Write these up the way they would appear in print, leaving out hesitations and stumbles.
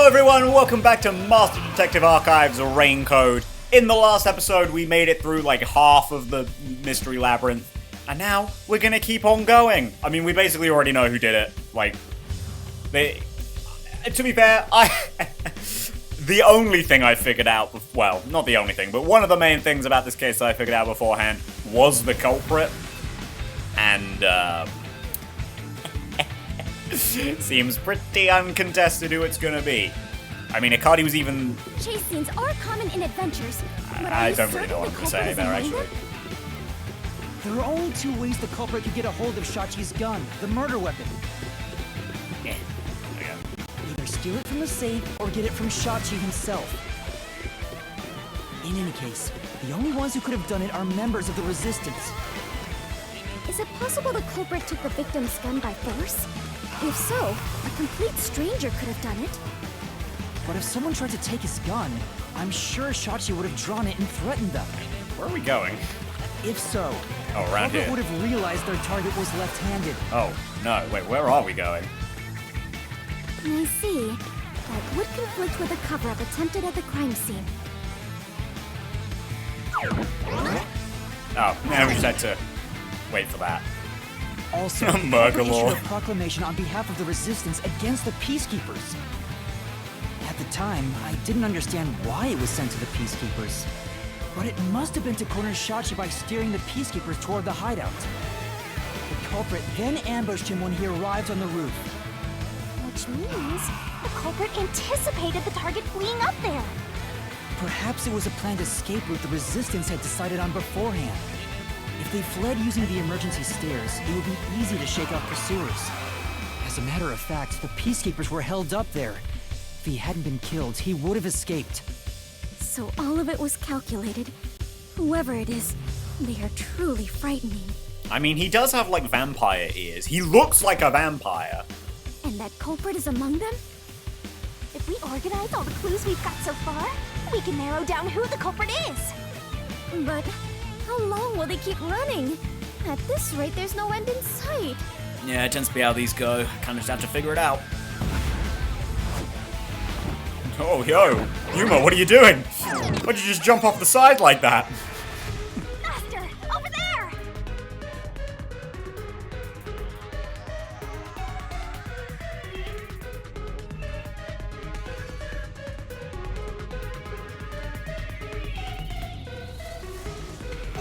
Hello everyone, welcome back to Master Detective Archives Rain Code. In the last episode, we made it through like half of the mystery labyrinth, and now we're gonna keep on going. I mean, we basically already know who did it. Like, to be fair, the only thing I figured out, well, not the only thing, but one of the main things about this case that I figured out beforehand was the culprit, and seems pretty uncontested who it's gonna be. I mean, Akadi was even... Chase scenes are common in adventures, but I don't really know what I'm gonna say there, actually. There are only two ways the culprit could get a hold of Shachi's gun, the murder weapon. Yeah. Either steal it from the safe or get it from Shachi himself. In any case, the only ones who could have done it are members of the Resistance. Is it possible the culprit took the victim's gun by force? If so, a complete stranger could have done it. But if someone tried to take his gun, I'm sure Shachi would have drawn it and threatened them. Where are we going? If so, Oh, around the culprit here. would have realized their target was left-handed. Oh, no, wait, where are we going? I see. That would conflict with a cover-up attempted at the crime scene. Oh, now we just had to wait for that. Also, Murder the culprit law. issued a proclamation on behalf of the Resistance against the Peacekeepers. At the time, I didn't understand why it was sent to the Peacekeepers. But it must have been to corner Shachi by steering the Peacekeepers toward the hideout. The culprit then ambushed him when he arrived on the roof. Which means the culprit anticipated the target fleeing up there. Perhaps it was a planned escape route the Resistance had decided on beforehand. If they fled using the emergency stairs, it would be easy to shake off pursuers. As a matter of fact, the Peacekeepers were held up there. If he hadn't been killed, he would have escaped. So all of it was calculated. Whoever it is, they are truly frightening. I mean, he does have, like, vampire ears. He looks like a vampire. And that culprit is among them? If we organize all the clues we've got so far, we can narrow down who the culprit is. But how long will they keep running? At this rate, there's no end in sight. Yeah, it tends to be how these go. Kind of just have to figure it out. Oh, yo! Yuma, what are you doing? Why'd you just jump off the side like that? Master, over there!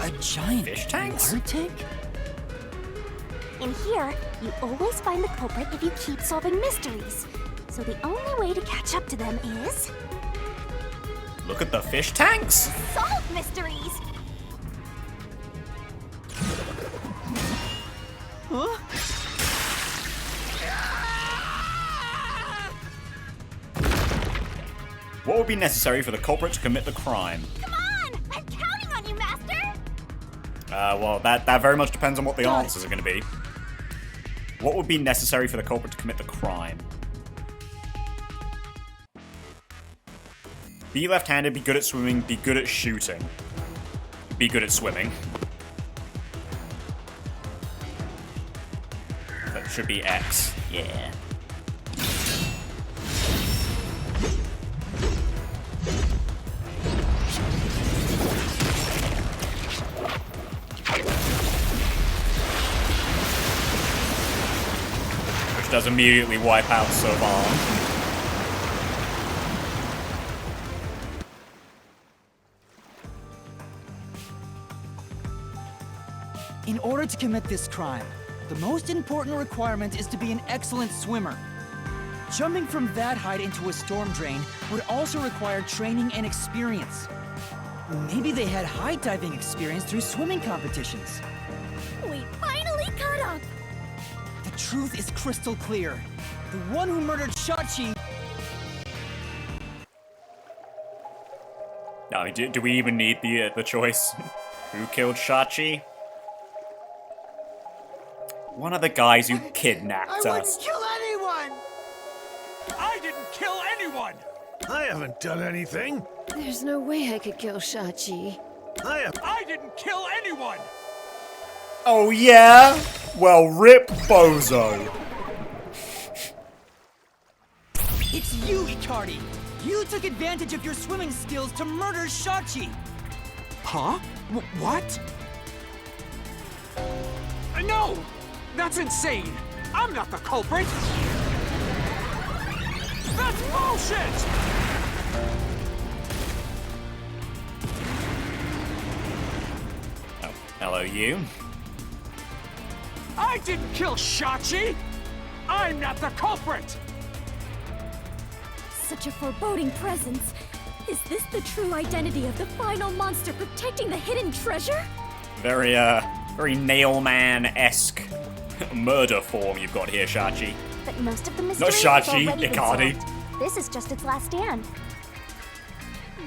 A giant Fish tanks? water tank? In here, you always find the culprit if you keep solving mysteries. So the only way to catch up to them is... Look at the fish tanks! solve mysteries! Huh? What would be necessary for the culprit to commit the crime? Come on! I'm counting on you, Master! Well, that very much depends on what the answers are going to be. What would be necessary for the culprit to commit the crime? Be left-handed, be good at swimming, be good at shooting. Be good at swimming. That should be X. Yeah. Which does immediately wipe out Soban. In order to commit this crime, the most important requirement is to be an excellent swimmer. Jumping from that height into a storm drain would also require training and experience. Maybe they had high diving experience through swimming competitions. We finally caught up! The truth is crystal clear. The one who murdered Shachi... No, do we even need the choice? Who killed Shachi? One of the guys who kidnapped us. I wouldn't kill anyone! I didn't kill anyone! I haven't done anything. There's no way I could kill Shachi. I didn't kill anyone! Oh yeah? Well, rip Bozo. It's you, Icardi! You took advantage of your swimming skills to murder Shachi! Huh? What? No! That's insane! I'm not the culprit! That's bullshit! Oh, hello, you. I didn't kill Shachi! I'm not the culprit! Such a foreboding presence. Is this the true identity of the final monster protecting the hidden treasure? Very, very Nailman-esque murder form you've got here, Shachi. But most of the mystery Not has Shachi, already been Icardi. solved. This is just its last stand.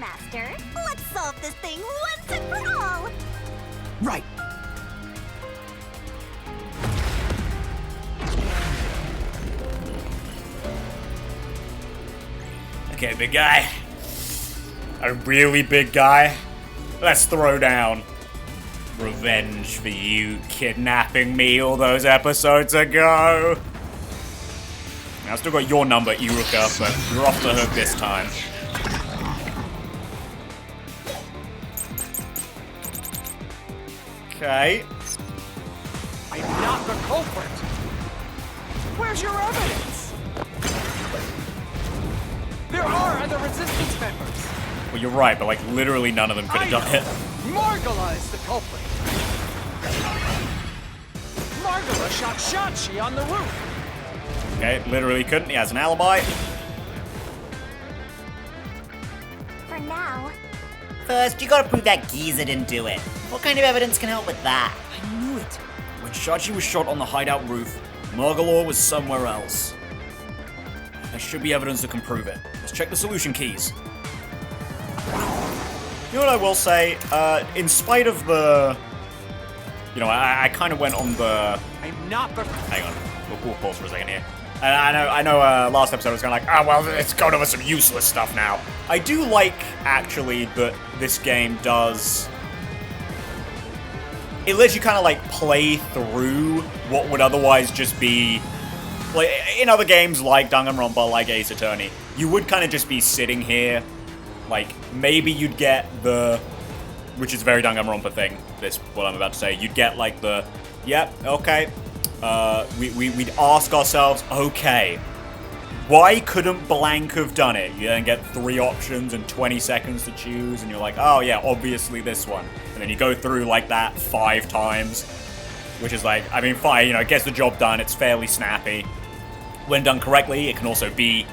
Master, let's solve this thing once and for all! Right. Okay, big guy. A really big guy. Let's throw down. Revenge for you kidnapping me all those episodes ago. I still got your number, Iruka, but you're off the hook this time. Okay. I'm not the culprit! Where's your evidence? There are other resistance members! Well, you're right, but like literally none of them could have done it. Margala is the culprit! Margala shot Shachi on the roof! Okay, literally couldn't. He has an alibi. For now. First, you gotta prove that Giza didn't do it. What kind of evidence can help with that? I knew it. When Shachi was shot on the hideout roof, Margalore was somewhere else. There should be evidence that can prove it. Let's check the solution keys. You know what I will say? In spite of the... You know, I kind of went on the... I'm not the... Hang on. We'll pause for a second here. And I know last episode I was kind of like, oh, well, it's going over some useless stuff now. I do like, actually, that this game does... It lets you kind of, like, play through what would otherwise just be... Like, in other games like Danganronpa, like Ace Attorney, you would kind of just be sitting here. Like, maybe you'd get the... Which is a very Danganronpa thing, this, what I'm about to say. You'd get, like, the... Yep, okay. We'd ask ourselves, okay, why couldn't blank have done it? You then get 3 options and 20 seconds to choose, and you're like, oh yeah, obviously this one. And then you go through like that 5 times, which is like, I mean, fine, you know, it gets the job done, it's fairly snappy. When done correctly, it can also be,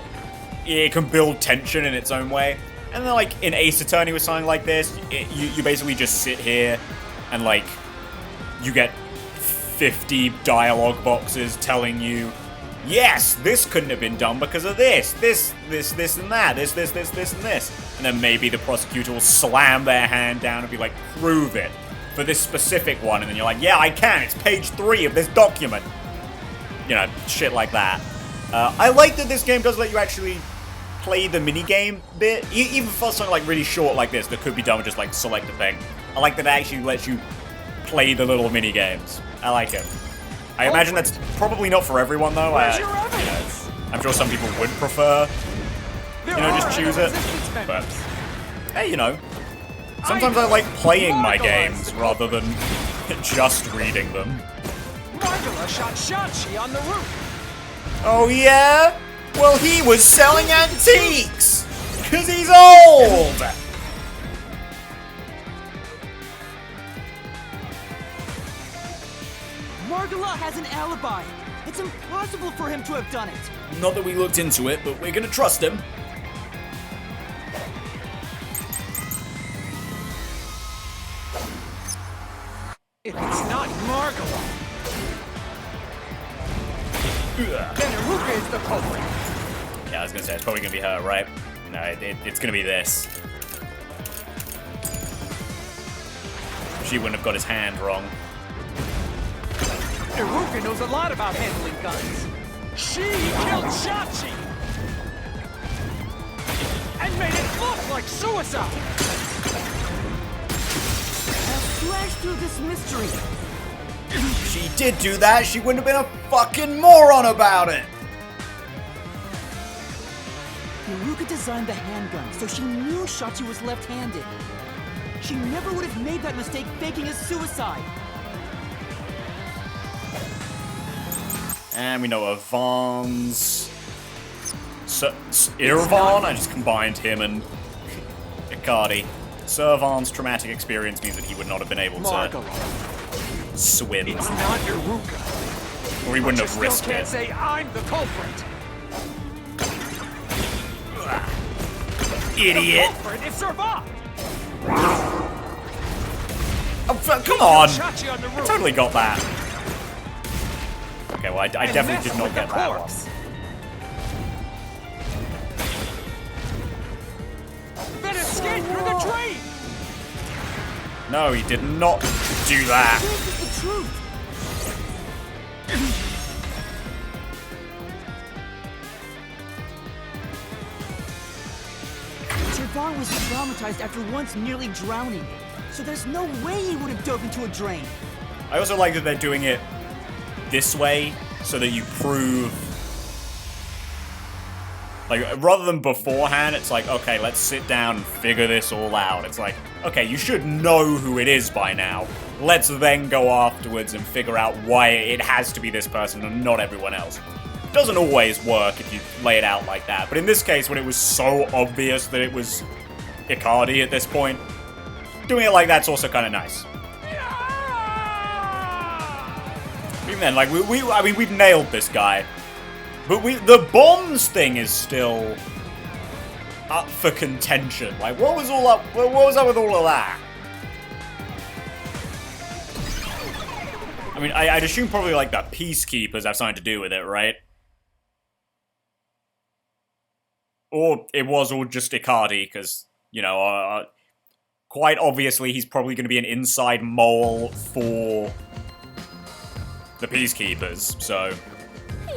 it can build tension in its own way. And then like in Ace Attorney with something like this, you basically just sit here and like, you get 50 dialogue boxes telling you, yes, this couldn't have been done because of this, and that, this, and this. And then maybe the prosecutor will slam their hand down and be like, prove it for this specific one. And then you're like, yeah, I can. It's page 3 of this document. You know, shit like that. I like that this game does let you actually play the minigame bit, even for something like really short like this that could be done with just like select a thing. I like that it actually lets you play the little mini games. I like it. I imagine that's probably not for everyone though. Where's your evidence? I'm sure some people would prefer, you know, just choose it. But hey, you know, sometimes I like playing my games rather than just reading them. Margala shot Shachi on the roof. Oh yeah? Well, he was selling antiques because he's old. Margala has an alibi. It's impossible for him to have done it. Not that we looked into it, but we're gonna trust him. If it's not Margala, then Iruka is the culprit. Yeah, I was gonna say, it's probably gonna be her, right? No, it's gonna be this. She wouldn't have got his hand wrong. Iruka knows a lot about handling guns. She killed Shachi! And made it look like suicide! Now slash through this mystery. If she did do that, she wouldn't have been a fucking moron about it! Iruka designed the handgun, so she knew Shachi was left-handed. She never would have made that mistake faking his suicide. And we know Ivan's... Irvan? I just combined him and Icardi. Sir Ivan's traumatic experience means that he would not have been able to swim. It's not Iruka. Or he wouldn't have risked can't it. say I'm the culprit. Idiot! The culprit is survived. Oh, come on! Shachi on the I roof. totally got that. Okay, well, I definitely did not get that one. Then escape through the drain. No, he did not do that. This is the truth. Trevon was traumatized after once nearly drowning, so there's no way he would have dove into a drain. I also like that they're doing it this way so that you prove... Like, rather than beforehand, it's like, okay, let's sit down and figure this all out. It's like, okay, you should know who it is by now. Let's then go afterwards and figure out why it has to be this person and not everyone else. It doesn't always work if you lay it out like that, but in this case, when it was so obvious that it was Icardi at this point, doing it like that's also kind of nice. Even then, like, I mean, we've nailed this guy. But the bombs thing is still up for contention. Like, what was up with all of that? I mean, I'd assume probably, like, the peacekeepers have something to do with it, right? Or it was all just Icardi, because, you know, quite obviously he's probably going to be an inside mole for the peacekeepers, so...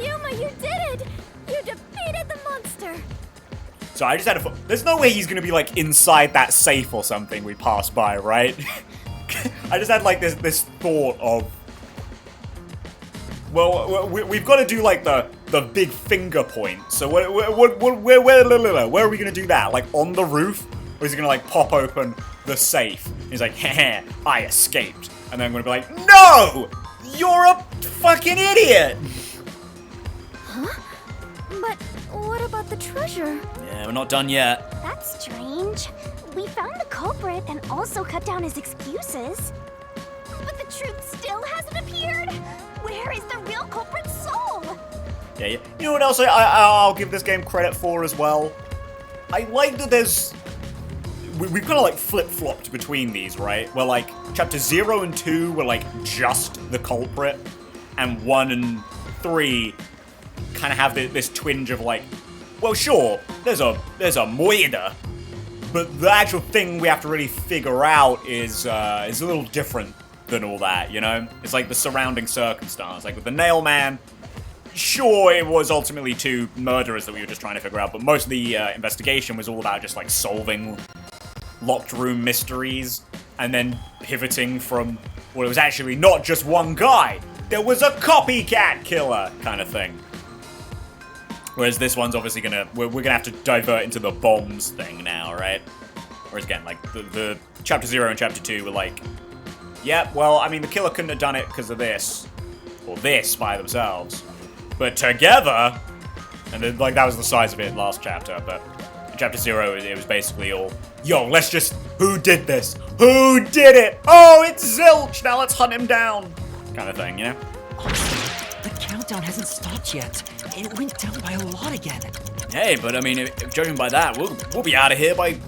Yuma, you did it! You defeated the monster! So I just had a... There's no way he's gonna be, like, inside that safe or something we passed by, right? I just had, like, this thought of... Well, we've got to do, like, the big finger point. So where are we gonna do that? Like, on the roof? Or is he gonna, like, pop open the safe? He's like, heh, I escaped. And then I'm gonna be like, no! You're a fucking idiot! But what about the treasure? Yeah, we're not done yet. That's strange. We found the culprit and also cut down his excuses. But the truth still hasn't appeared. Where is the real culprit's soul? Yeah. You know what else I'll give this game credit for as well? I like that there's... We've kind of like flip-flopped between these, right? Where like, chapter 0 and 2 were like just the culprit, and 1 and 3 kind of have this twinge of like, well, sure, there's a moida, but the actual thing we have to really figure out is a little different than all that, you know? It's like the surrounding circumstance. Like with the nail man, sure, it was ultimately 2 murderers that we were just trying to figure out, but most of the investigation was all about just like solving locked room mysteries, and then pivoting from, well, it was actually not just one guy, there was a copycat killer kind of thing. Whereas this one's obviously we're gonna have to divert into the bombs thing now, right? Whereas again, like, the chapter 0 and chapter 2 were like, yep, well, I mean, the killer couldn't have done it because of this, or this by themselves. But together, and then, like, that was the size of it last chapter, but in chapter 0, it was basically all, yo, let's just, who did this? Who did it? Oh, it's Zilch, now let's hunt him down, kind of thing, you know? The countdown hasn't stopped yet. It went down by a lot again. Hey, but I mean, if judging by that, we'll be out of here by,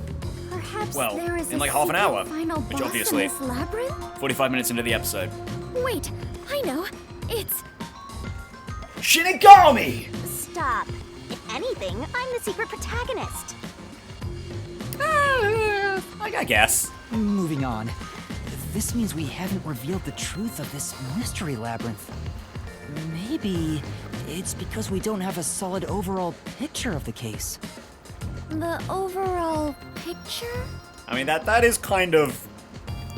Perhaps well, there is in a like half an hour, final which boss obviously, in this labyrinth? 45 minutes into the episode. Wait, I know. It's... Shinigami! Stop. If anything, I'm the secret protagonist. I guess. Moving on. This means we haven't revealed the truth of this mystery labyrinth. Maybe it's because we don't have a solid overall picture of the case. The overall picture? I mean, that is kind of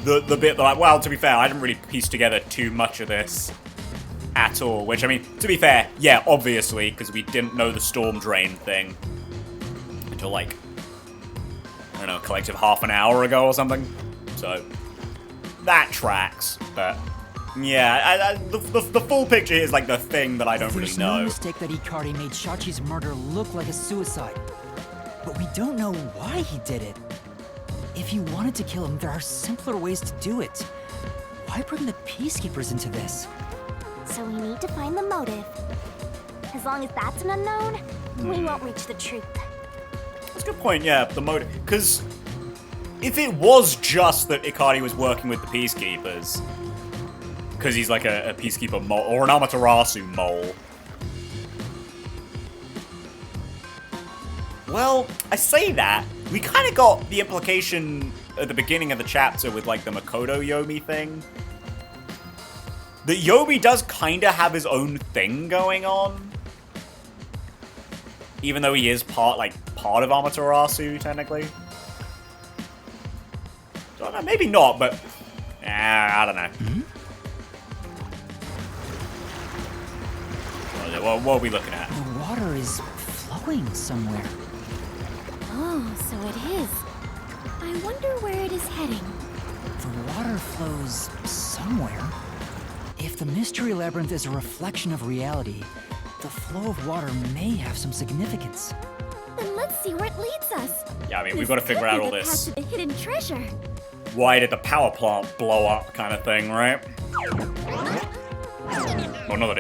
the bit that, like, well, to be fair, I didn't really piece together too much of this at all. Which, I mean, to be fair, yeah, obviously, because we didn't know the storm drain thing. until like, I don't know, a collective half an hour ago or something. So that tracks, but yeah, the full picture is like the thing that I don't really There's know. no mistake that Ikari made Shachi's murder look like a suicide. But we don't know why he did it. If he wanted to kill him, there are simpler ways to do it. Why bring the Peacekeepers into this? So we need to find the motive. As long as that's an unknown, we won't reach the truth. That's a good point, yeah, the motive. Because if it was just that Ikari was working with the Peacekeepers, because he's like a Peacekeeper mole, or an Amaterasu mole. Well, I say that, we kind of got the implication at the beginning of the chapter with like the Makoto Yomi thing. That Yomi does kind of have his own thing going on. Even though he is part of Amaterasu, technically. So, I don't know, maybe not, but I don't know. What are we looking at? The water is flowing somewhere. Oh, so it is. I wonder where it is heading. The water flows somewhere. If the Mystery Labyrinth is a reflection of reality, the flow of water may have some significance. Then let's see where it leads us. Yeah, I mean, we've got to figure out all this. The hidden treasure. Why did the power plant blow up kind of thing, right? Well, not that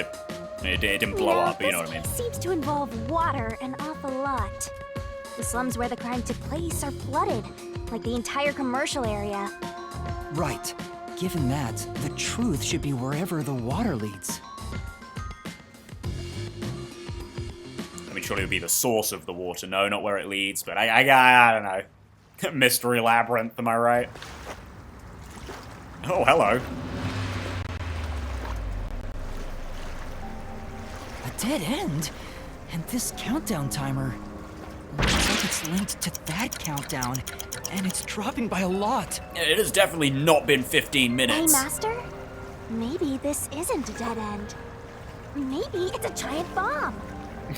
it didn't blow up, but you know what I mean. This seems to involve water an awful lot. The slums where the crime took place are flooded, like the entire commercial area. Right. Given that, the truth should be wherever the water leads. I mean, surely it would be the source of the water. No, not where it leads, but I don't know. Mystery Labyrinth, am I right? Oh, hello. A dead end? And this countdown timer... looks like it's linked to that countdown, and it's dropping by a lot. It has definitely not been 15 minutes. Hey, Master? Maybe this isn't a dead end. Maybe it's a giant bomb.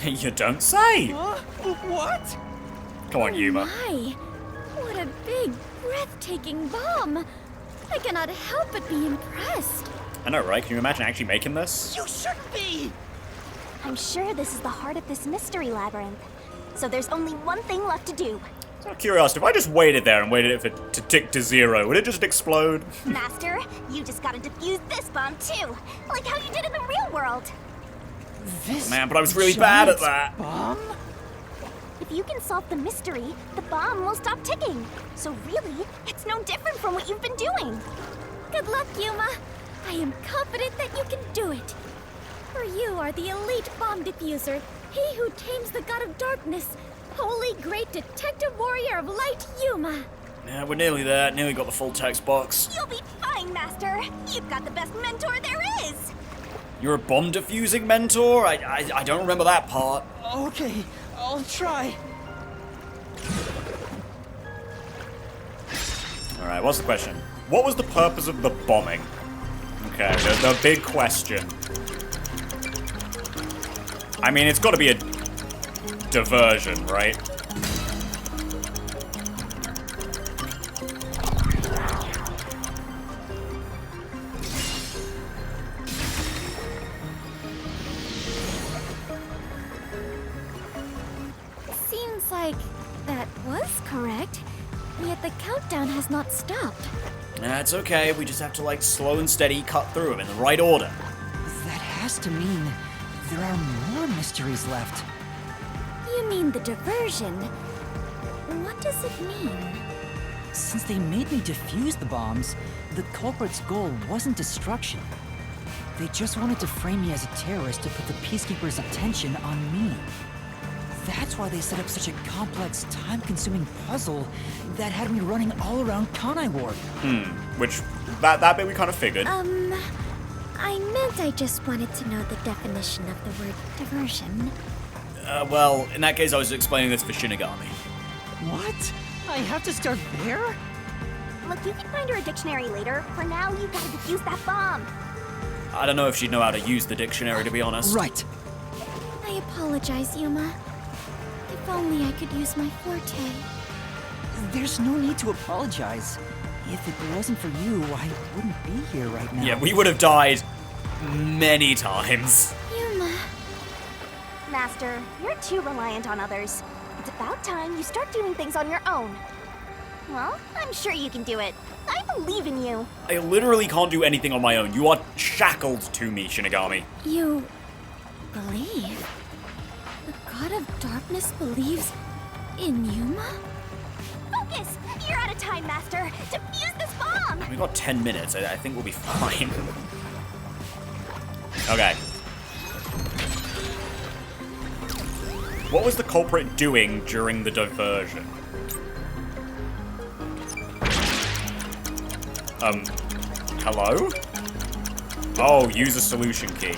You don't say. What? Come on, Yuma. My, what a big, breathtaking bomb. I cannot help but be impressed. I know, right? Can you imagine actually making this? You should be! I'm sure this is the heart of this mystery labyrinth. So there's only one thing left to do. So I'm curious, if I just waited there and waited for it to tick to 0, would it just explode? Master, you just gotta defuse this bomb too, like how you did in the real world. This Man, but I was really bad at giant that. Bomb? If you can solve the mystery, the bomb will stop ticking. So really, it's no different from what you've been doing. Good luck, Yuma. I am confident that you can do it. For you are the elite bomb diffuser, he who tames the god of darkness, holy great detective warrior of light, Yuma. Yeah, we're nearly there. Nearly got the full text box. You'll be fine, Master. You've got the best mentor there is. You're a bomb diffusing mentor? I don't remember that part. Okay, I'll try. Alright, what's the question? What was the purpose of the bombing? Okay, the big question. I mean, it's got to be a diversion, right? Seems like that was correct, yet the countdown has not stopped. It's okay. We just have to, like, slow and steady cut through them in the right order. That has to mean there are more mysteries left. You mean the diversion? What does it mean? Since they made me defuse the bombs, the culprit's goal wasn't destruction. They just wanted to frame me as a terrorist to put the Peacekeepers' attention on me. That's why they set up such a complex, time-consuming puzzle that had me running all around Kanai Ward. Which, that bit we kind of figured. I meant I just wanted to know the definition of the word diversion. Well, in that case, I was explaining this for Shinigami. What? I have to start there? Look, you can find her a dictionary later. For now, you gotta defuse that bomb. I don't know if she'd know how to use the dictionary, to be honest. Right. I apologize, Yuma. If If only I could use my forte. There's no need to apologize. If it wasn't for you, I wouldn't be here right now. Yeah, we would have died many times. Yuma. Master, you're too reliant on others. It's about time you start doing things on your own. Well, I'm sure you can do it. I believe in you. I literally can't do anything on my own. You are shackled to me, Shinigami. You believe? The god of darkness believes in Yuma? Focus! You're out of time, Master! Defuse this bomb! We got 10 minutes. I think we'll be fine. Okay. What was the culprit doing during the diversion? Hello? Oh, use a solution key.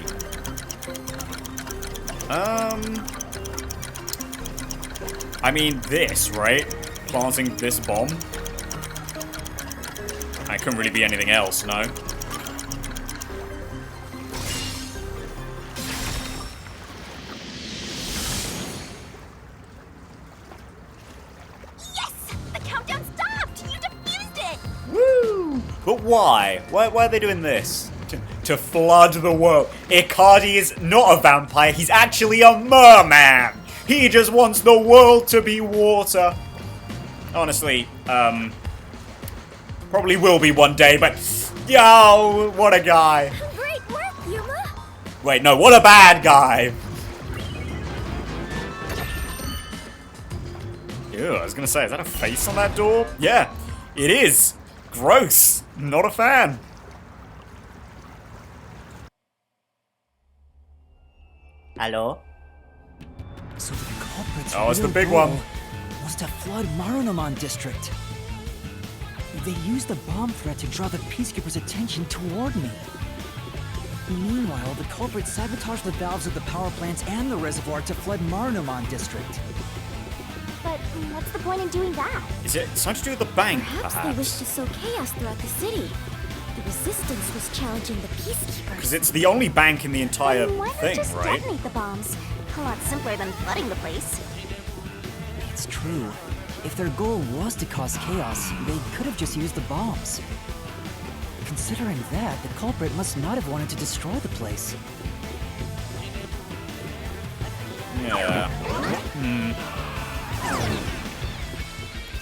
I mean this, right? Planting this bomb? I couldn't really be anything else, no? Yes! The countdown stopped! You defused it! Woo! But why? Why are they doing this? To flood the world. Icardi is not a vampire, he's actually a merman! He just wants the world to be water. Honestly, probably will be one day, but yo, what a guy. Great work, Yuma! Wait, no, what a bad guy. Ew, I was gonna say, is that a face on that door? Yeah, it is. Gross. Not a fan. Hello? So the culprit's Oh, it's the real big goal one. was to flood Marunomon District. They used the bomb threat to draw the Peacekeepers' attention toward me. Meanwhile, the culprits sabotaged the valves of the power plants and the reservoir to flood Marunomon District. But what's the point in doing that? Is it something to do with the bank, Perhaps they wish to sow chaos throughout the city. The Resistance was challenging the Peacekeepers. Because it's the only bank in the entire Then why not thing, just right? detonate the bombs? A lot simpler than flooding the place. It's true. If their goal was to cause chaos, they could have just used the bombs. Considering that, the culprit must not have wanted to destroy the place. Yeah.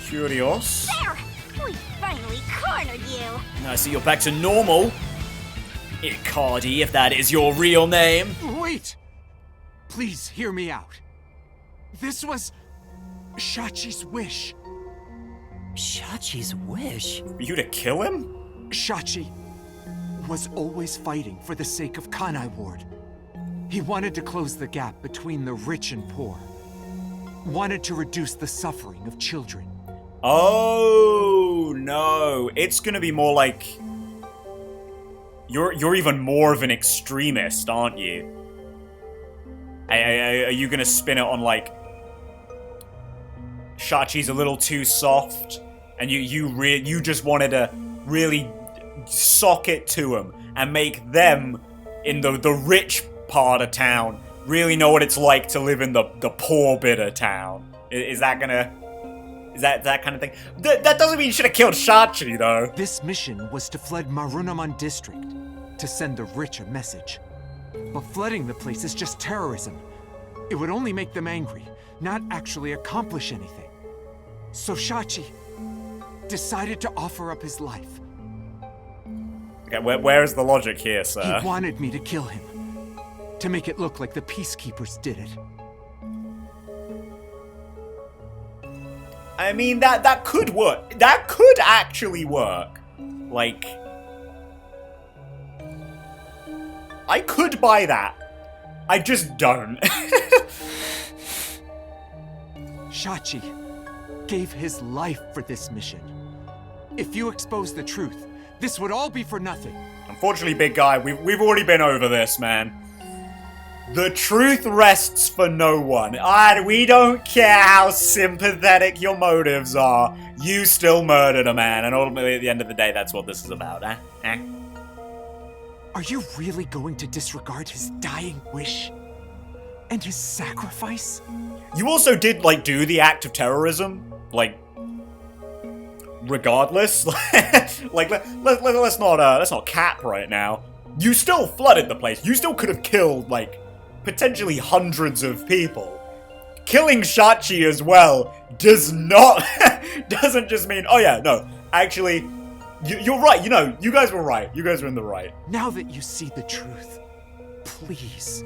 Curious. There! We finally cornered you! I see you're back to normal. Icardi, if that is your real name. Wait! Please hear me out. This was Shachi's wish. Shachi's wish? For you to kill him? Shachi was always fighting for the sake of Kanai Ward. He wanted to close the gap between the rich and poor. Wanted to reduce the suffering of children. Oh no, it's gonna be more like you're even more of an extremist, aren't you? Are you gonna spin it on like Shachi's a little too soft, and you just wanted to really sock it to them and make them in the rich part of town really know what it's like to live in the poor bit of town? Is that gonna? Is that kind of thing? That doesn't mean you should have killed Shachi, though. This mission was to flood Marunomon District, to send the rich a message. But flooding the place is just terrorism. It would only make them angry, not actually accomplish anything. So Shachi decided to offer up his life. Okay, where is the logic here, sir? He wanted me to kill him, to make it look like the Peacekeepers did it. I mean, that could work. That could actually work. Like, I could buy that. I just don't. Shachi gave his life for this mission. If you expose the truth, this would all be for nothing. Unfortunately, big guy, we've already been over this, man. The truth rests for no one. We don't care how sympathetic your motives are. You still murdered a man, and ultimately, at the end of the day, that's what this is about, eh? Are you really going to disregard his dying wish? And his sacrifice? You also did, like, do the act of terrorism. Like, regardless. Like, let's not cap right now. You still flooded the place. You still could have killed, like, potentially hundreds of people. Killing Shachi as well doesn't just mean, oh yeah, no, actually, you're right, you guys were right. You guys were in the right. Now that you see the truth, please,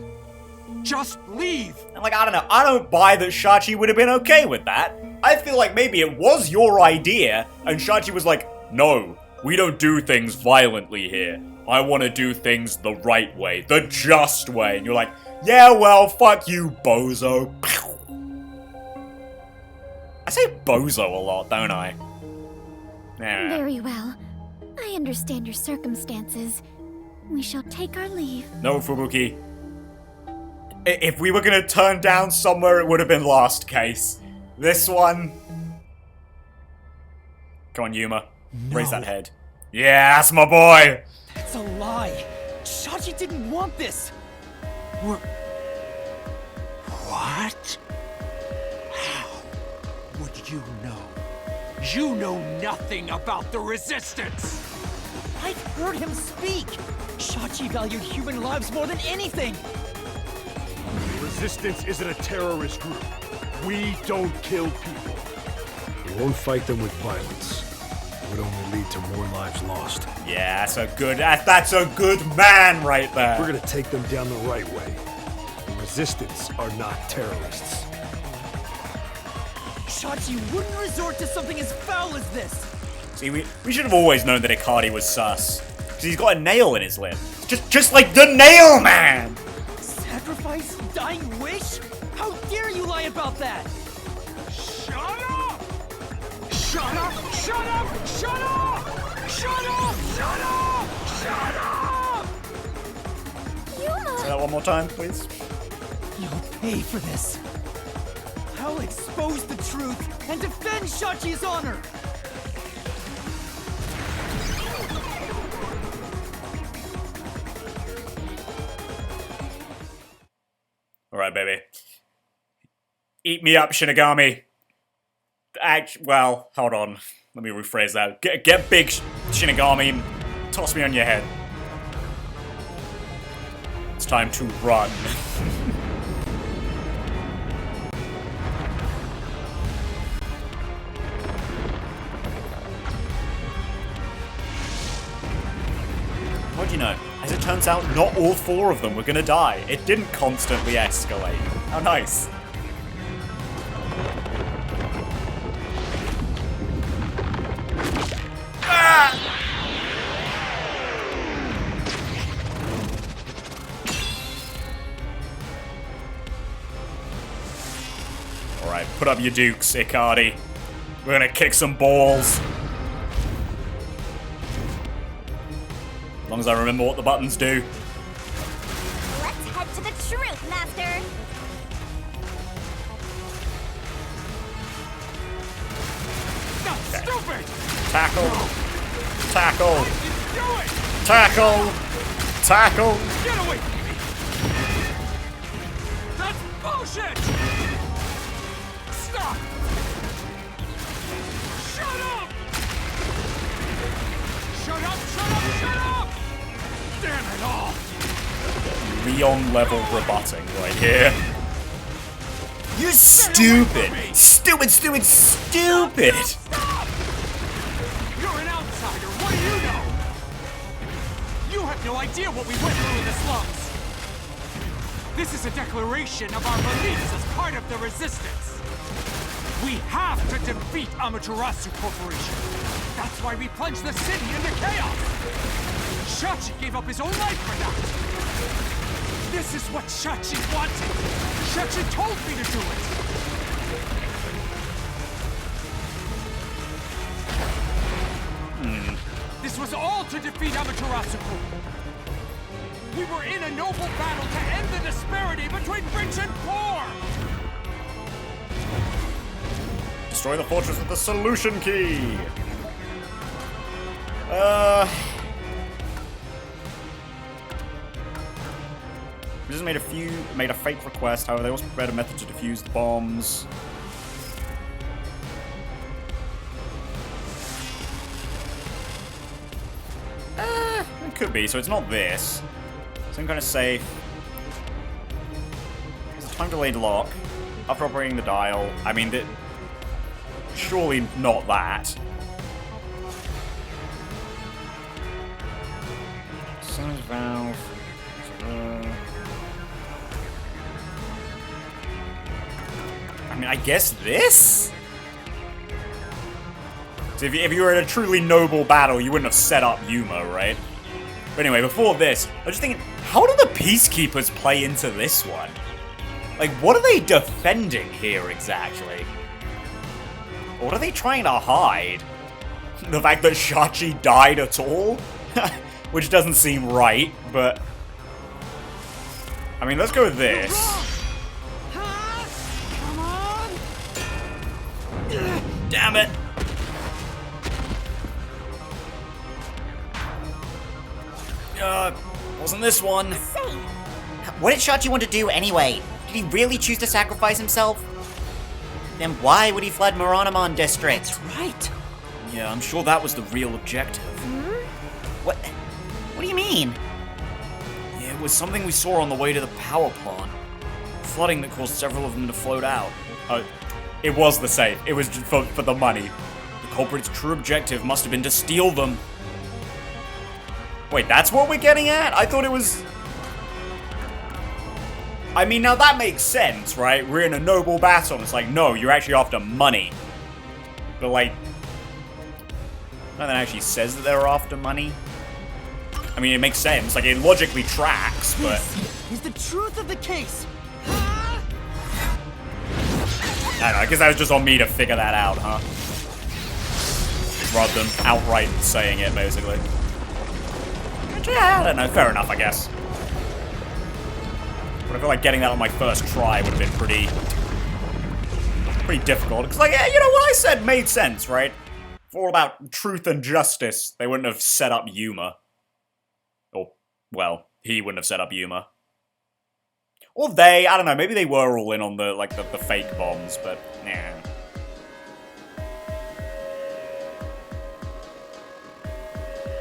just leave! And like, I don't know, I don't buy that Shachi would have been okay with that. I feel like maybe it was your idea, and Shachi was like, no, we don't do things violently here. I want to do things the right way, the just way. And you're like, yeah, well, fuck you, bozo. I say bozo a lot, don't I? Yeah. Very well. I understand your circumstances. We shall take our leave. No, Fubuki. If we were gonna turn down somewhere, it would have been last case. This one... Come on, Yuma. Raise that head. Yeah, that's my boy! It's a lie. Shachi didn't want this. What? How would you know? You know nothing about the Resistance! I've heard him speak. Shachi valued human lives more than anything. The Resistance isn't a terrorist group. We don't kill people. We won't fight them with violence. It would only lead to more lives lost. Yeah, that's a good man right there. We're gonna take them down the right way. The Resistance are not terrorists. Shachi wouldn't resort to something as foul as this. See, we should have always known that Ikari was sus. Because he's got a nail in his lip. Just like the Nail Man! Sacrifice? Dying wish? How dare you lie about that? Shut up! Shut up! Shut up! Shut up! Shut up! Shut up! Shut up! Yuma! Say that one more time, please. You'll pay for this. I'll expose the truth and defend Shachi's honor. Alright, baby. Eat me up, Shinigami. Well, hold on. Let me rephrase that. Get big, Shinigami, and toss me on your head. It's time to run. What'd you know? As it turns out, not all four of them were gonna die. It didn't constantly escalate. How nice. Alright, put up your dukes, Ikari. We're gonna kick some balls. As long as I remember what the buttons do. Let's head to the truth, Master! No, stupid! Tackle. Tackle. Do it! Tackle. Tackle. Get away from me! That's bullshit! Stop! Shut up! Shut up! Shut up! Shut up! Damn it all! Leon level rebutting right here. You stupid. Stupid, stupid, stupid. Stop! You're an outsider. What do you know? You have no idea what we went through in the slums. This is a declaration of our beliefs as part of the Resistance. We have to defeat Amaterasu Corporation. That's why we plunged the city into chaos. Shachi gave up his own life for that. This is what Shachi wanted. Shachi told me to do it. This was all to defeat Amaterasu Corp. We were in a noble battle to end the disparity between rich and poor. Destroy the fortress with the solution key. We just made a fake request. However, they also prepared a method to defuse the bombs. It could be. So it's not this. Some kind of safe. There's a time delayed lock. After operating the dial. I mean, surely not that. Size valve. I mean, I guess this? So if you were in a truly noble battle, you wouldn't have set up Yuma, right? But anyway, before this, I was just thinking, how do the Peacekeepers play into this one? Like, what are they defending here exactly? What are they trying to hide? The fact that Shachi died at all? Which doesn't seem right, but... I mean, let's go with this. Come on! Damn it! Wasn't this one? Say, What did Shachi want to do anyway? Did he really choose to sacrifice himself? Then why would he flood Moronamon District? That's right. Yeah, I'm sure that was the real objective. What do you mean? Yeah, it was something we saw on the way to the power plant. Flooding that caused several of them to float out. It was the safe. It was for the money. The culprit's true objective must have been to steal them. Wait, that's what we're getting at? I thought it was... I mean, now that makes sense, right? We're in a noble battle, and it's like, no, you're actually after money. But, like... nothing actually says that they're after money. I mean, it makes sense. Like, it logically tracks, but... This is the truth of the case. I don't know, I guess that was just on me to figure that out, huh? Rather than outright saying it, basically. Which, yeah, I don't know, fair enough, I guess. But I feel like getting that on my first try would have been pretty difficult. Because, like, you know, what I said made sense, right? If all about truth and justice, they wouldn't have set up Yuma. Or, well, he wouldn't have set up Yuma. Or they, I don't know, maybe they were all in on the, like, the fake bombs, but, nah.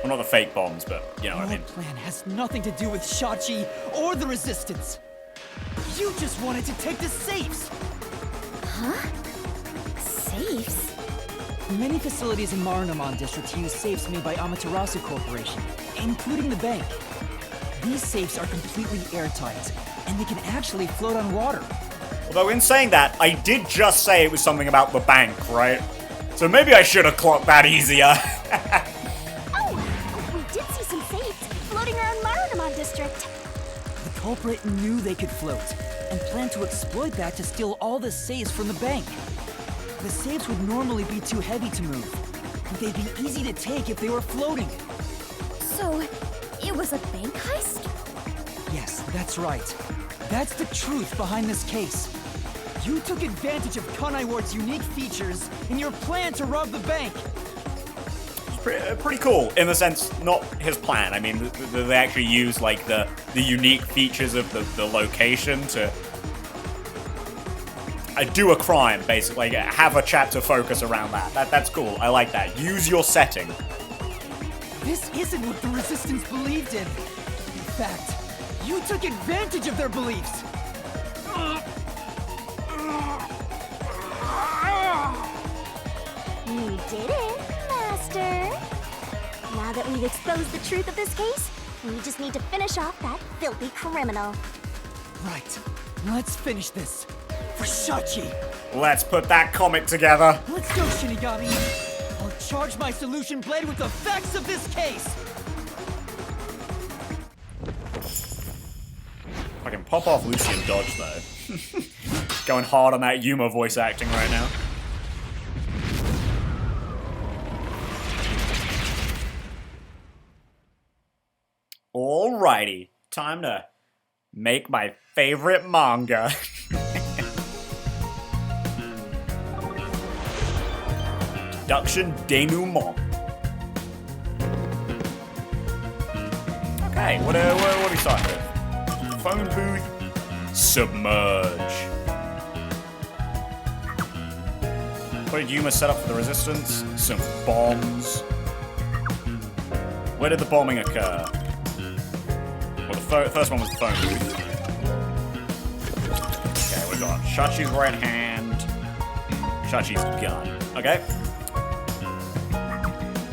Well, not the fake bombs, but, you know what I mean. Your plan has nothing to do with Shachi or the Resistance. You just wanted to take the safes. huh? Safes? Many facilities in Marunamon District use safes made by Amaterasu Corporation, including the bank. These safes are completely airtight, and they can actually float on water. Although in saying that, I did just say it was something about the bank, right? So maybe I should have clocked that easier. Oh, we did see some safes floating around Marunamon District. The culprit knew they could float, and planned to exploit that to steal all the safes from the bank. The safes would normally be too heavy to move, but they'd be easy to take if they were floating. So, it was a bank heist? Yes, that's right. That's the truth behind this case. You took advantage of Kanai Ward's unique features in your plan to rob the bank. Pretty cool, in the sense, not his plan. I mean, they actually use, like, the unique features of the location to do a crime, basically. Like, have a chapter focus around that. That's cool. I like that. Use your setting. This isn't what the Resistance believed in. In fact, you took advantage of their beliefs. You did it, Master. Now that we've exposed the truth of this case, we just need to finish off that filthy criminal. Right. Let's finish this. For Shachi. Let's put that comic together. Let's go, Shinigami. I'll charge my solution blade with the facts of this case. I can pop off Lucian Dodge, though. Going hard on that Yuma voice acting right now. Alrighty, time to make my favorite manga. Deduction denouement. Okay, what are we starting with? phone booth. Submerge. What did Yuma set up for the resistance? Some bombs. Where did the bombing occur? Well, the first one was the phone booth. Okay, we got Shachi's right hand, Shachi's gun. Okay.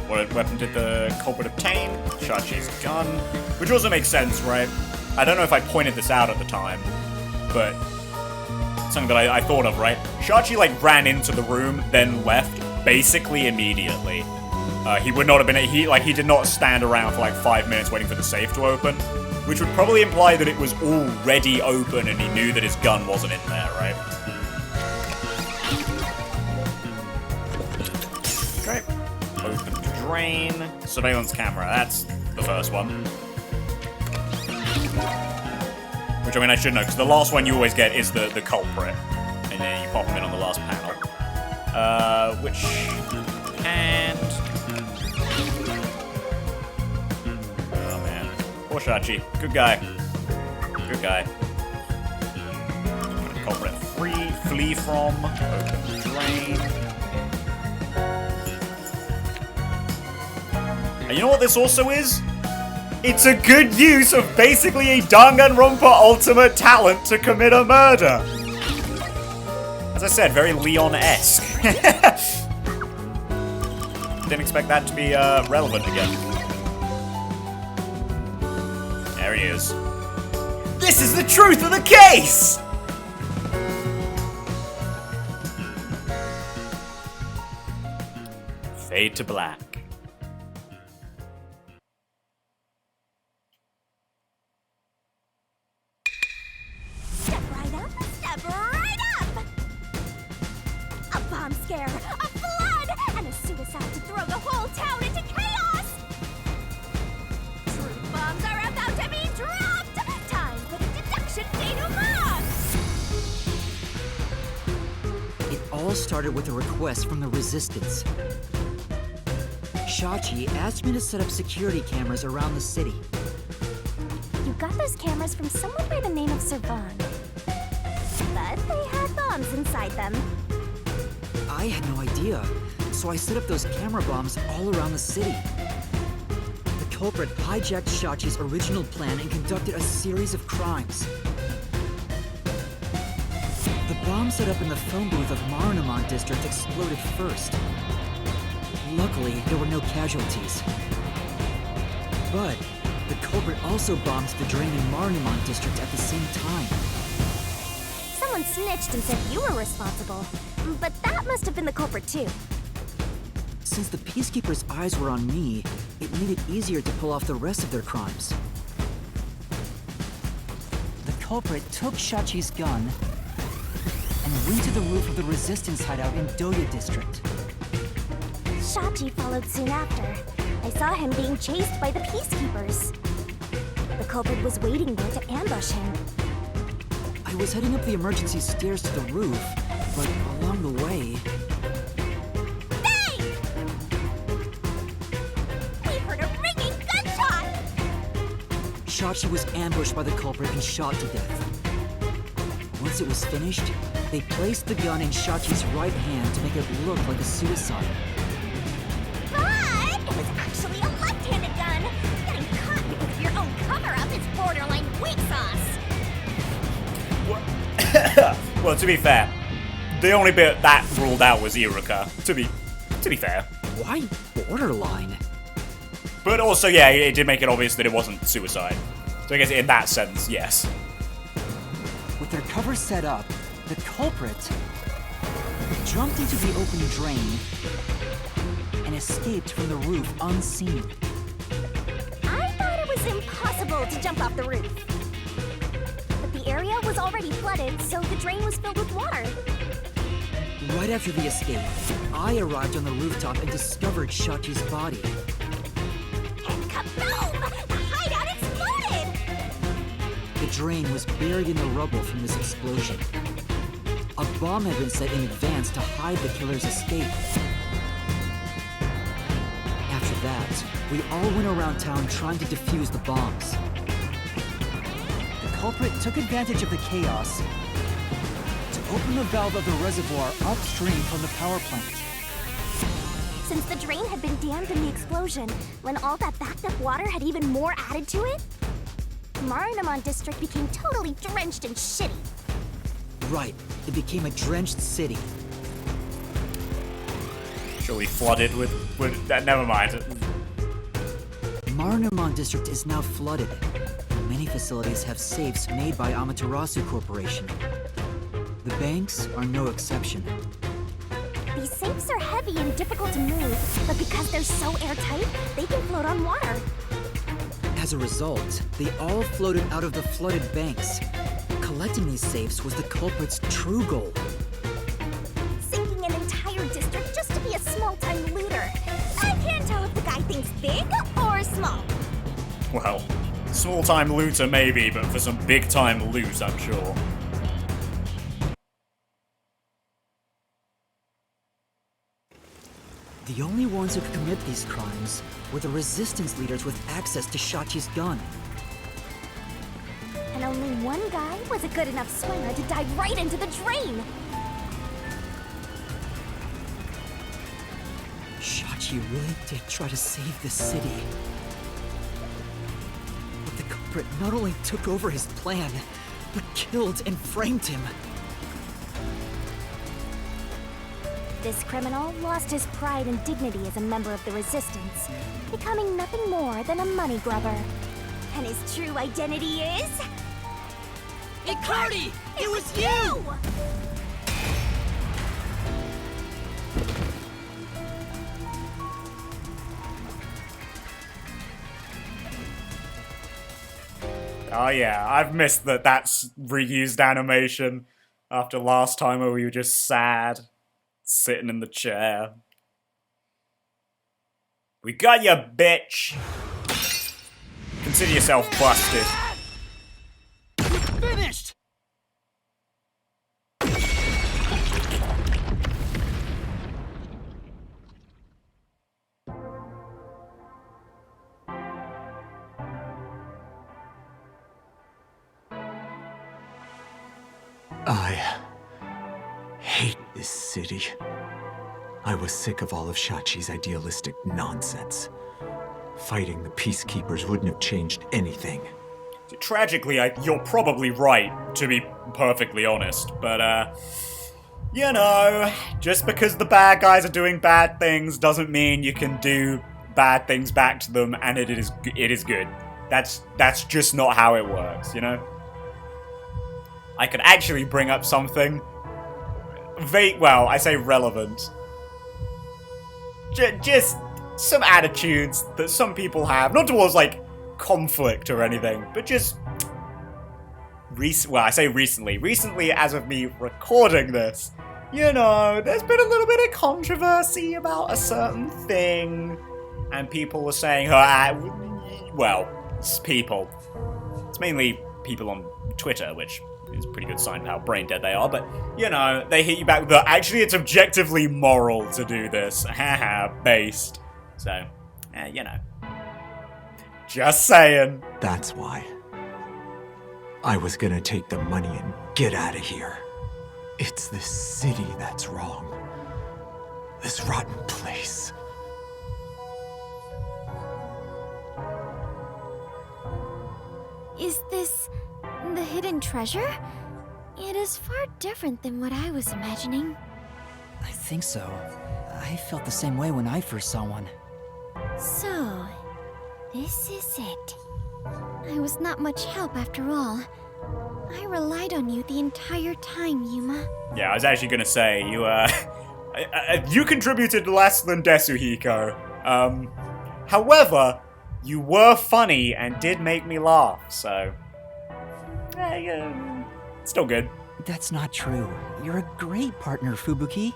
What weapon did the culprit obtain? Shachi's gun. Which also makes sense, right? I don't know if I pointed this out at the time, but something that I thought of, right? Shachi, like, ran into the room, then left, basically immediately. He would not have been, he did not stand around for, like, 5 minutes waiting for the safe to open, which would probably imply that it was already open and he knew that his gun wasn't in there, right? Okay. Open the drain. Surveillance camera, that's the first one. Which, I mean, I should know, because the last one you always get is the culprit. And then you pop him in on the last panel. Which hand? Oh, man. Poor Shachi. Good guy. Good guy. Culprit flee from. Open the drain. And you know what this also is? It's a good use of basically a Danganronpa ultimate talent to commit a murder. As I said, very Leon-esque. Didn't expect that to be relevant again. There he is. This is the truth of the case! Fade to black. Scare, a flood, and a suicide to throw the whole town into chaos! Truth bombs are about to be dropped! Time for the deduction denouement! It all started with a request from the Resistance. Shachi asked me to set up security cameras around the city. You got those cameras from someone by the name of Servan. But they had bombs inside them. I had no idea, so I set up those camera bombs all around the city. The culprit hijacked Shachi's original plan and conducted a series of crimes. The bomb set up in the phone booth of Marunaman District exploded first. Luckily, there were no casualties. But the culprit also bombed the drain in Marunaman District at the same time. Someone snitched and said you were responsible. But that must have been the culprit too. Since the Peacekeepers' eyes were on me, it made it easier to pull off the rest of their crimes. The culprit took Shachi's gun and went to the roof of the Resistance hideout in Doya District. Shachi followed soon after. I saw him being chased by the Peacekeepers. The culprit was waiting there to ambush him. I was heading up the emergency stairs to the roof, but along the way... Hey! We heard a ringing gunshot! Shachi was ambushed by the culprit and shot to death. Once it was finished, they placed the gun in Shachi's right hand to make it look like a suicide. But it was actually a left-handed gun! Getting caught because of your own cover-up is borderline weak sauce! Well, to be fair, the only bit that ruled out was Iruka, to be fair. Why borderline? But also, yeah, it did make it obvious that it wasn't suicide. So I guess in that sense, yes. With their cover set up, the culprit jumped into the open drain and escaped from the roof unseen. I thought it was impossible to jump off the roof. But the area was already flooded, so the drain was filled with water. Right after the escape, I arrived on the rooftop and discovered Shachi's body. And kaboom! The hideout exploded! The drain was buried in the rubble from this explosion. A bomb had been set in advance to hide the killer's escape. After that, we all went around town trying to defuse the bombs. The culprit took advantage of the chaos to open the valve of the reservoir upstream from the power plant. Since the drain had been dammed in the explosion, when all that backed up water had even more added to it, Marunamon District became totally drenched and shitty. Right, it became a drenched city. Surely flooded with never mind. Marunamon District is now flooded. Many facilities have safes made by Amaterasu Corporation. The banks are no exception. These safes are heavy and difficult to move, but because they're so airtight, they can float on water. As a result, they all floated out of the flooded banks. Collecting these safes was the culprit's true goal. Sinking an entire district just to be a small-time looter. I can't tell if the guy thinks big or small. Well, small-time looter maybe, but for some big-time loot, I'm sure. The only ones who could commit these crimes were the resistance leaders with access to Shachi's gun. And only one guy was a good enough swimmer to dive right into the drain. Shachi really did try to save the city. But the culprit not only took over his plan, but killed and framed him. This criminal lost his pride and dignity as a member of the Resistance, becoming nothing more than a money grubber. And his true identity is... Icardi! It was you! Oh yeah, I've missed that's reused animation after last time where we were just sad, sitting in the chair. We got ya, bitch! Consider yourself busted. Finished! I hate this city. I was sick of all of Shachi's idealistic nonsense. Fighting the Peacekeepers wouldn't have changed anything. Tragically, you're probably right, to be perfectly honest, but, you know, just because the bad guys are doing bad things doesn't mean you can do bad things back to them and it is good. That's just not how it works, you know? I could actually bring up something well, I say relevant. Just some attitudes that some people have, not towards, like, conflict or anything, but just well, I say recently as of me recording this, you know, there's been a little bit of controversy about a certain thing, and people were saying, well, it's people. It's mainly people on Twitter, which is a pretty good sign of how brain dead they are, but, you know, they hit you back with the, actually it's objectively moral to do this, haha, based. So, you know. Just saying. That's why. I was gonna take the money and get out of here. It's this city that's wrong. This rotten place. Is this the hidden treasure? It is far different than what I was imagining. I think so. I felt the same way when I first saw one. So, this is it. I was not much help after all. I relied on you the entire time, Yuma. Yeah, I was actually gonna say, you contributed less than Desuhiko. However, you were funny and did make me laugh, so... still good. That's not true. You're a great partner, Fubuki.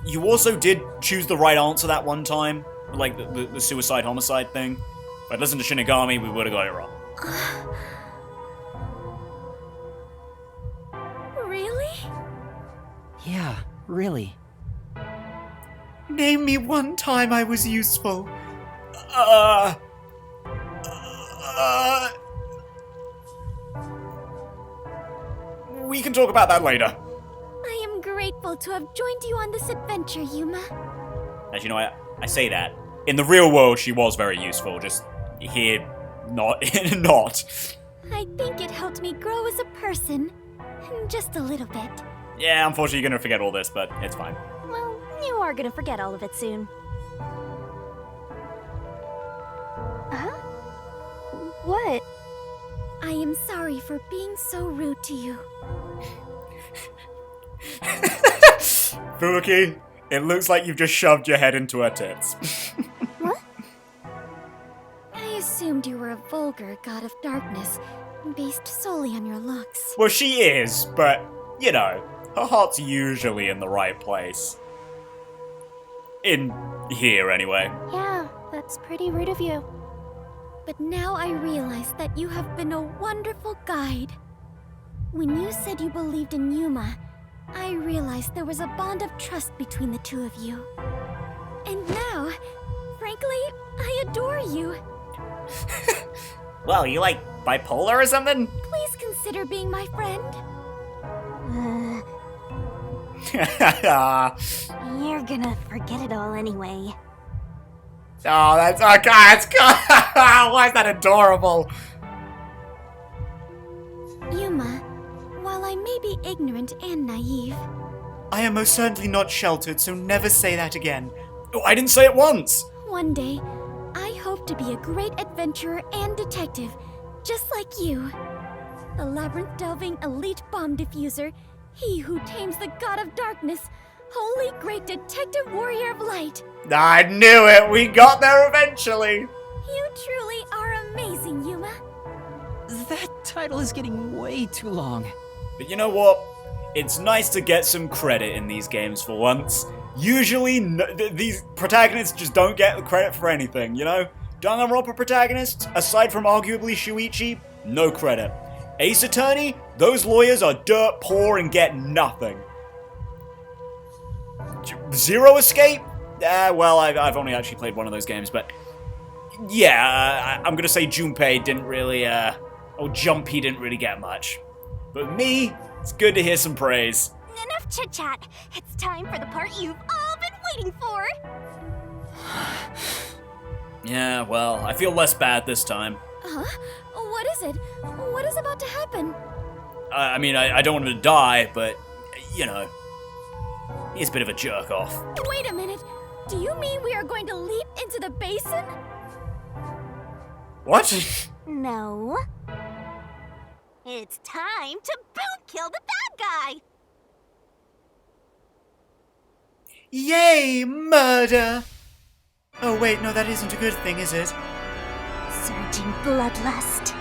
You also did choose the right answer that one time, like the suicide-homicide thing. If I'd listened to Shinigami, we would've got it wrong. Really? Yeah, really. Name me one time I was useful. we can talk about that later. I am grateful to have joined you on this adventure, Yuma. As you know, I say that. In the real world, she was very useful. Just here, not. I think it helped me grow as a person. Just a little bit. Yeah, unfortunately, you're gonna forget all this, but it's fine. Well, you are gonna forget all of it soon. Huh? What? I am sorry for being so rude to you. Fuuki, it looks like you've just shoved your head into her tits. What? I assumed you were a vulgar god of darkness, based solely on your looks. Well, she is, but, you know, her heart's usually in the right place. In here, anyway. Yeah, that's pretty rude of you. But now I realize that you have been a wonderful guide. When you said you believed in Yuma, I realized there was a bond of trust between the two of you. And now, frankly, I adore you. Well, you like bipolar or something? Please consider being my friend. You're gonna forget it all anyway. Oh, that's okay. It's good. Why is that adorable? Yuma, while I may be ignorant and naive, I am most certainly not sheltered, so never say that again. Oh, I didn't say it once. one day, I hope to be a great adventurer and detective, just like you. The labyrinth-delving elite bomb diffuser, he who tames the god of darkness, holy great detective warrior of light. I knew it. We got there eventually. You truly are amazing, Yuma. That title is getting way too long. But you know what? It's nice to get some credit in these games for once. Usually, these protagonists just don't get the credit for anything, you know? Danganronpa protagonists, aside from arguably Shuichi, no credit. Ace Attorney, those lawyers are dirt poor and get nothing. Zero Escape? Well, I've only actually played one of those games, but yeah, I'm gonna say Junpei didn't really, Jumpy didn't really get much. But me, it's good to hear some praise. Enough chit-chat. It's time for the part you've all been waiting for. Yeah, well, I feel less bad this time. Huh? What is it? What is about to happen? I mean, I don't want him to die, but, you know, he's a bit of a jerk-off. Wait a minute. Do you mean we are going to leap into the basin? What? No. It's time to boom kill the bad guy. Yay, murder! Oh wait, no, that isn't a good thing, is it? Surging bloodlust.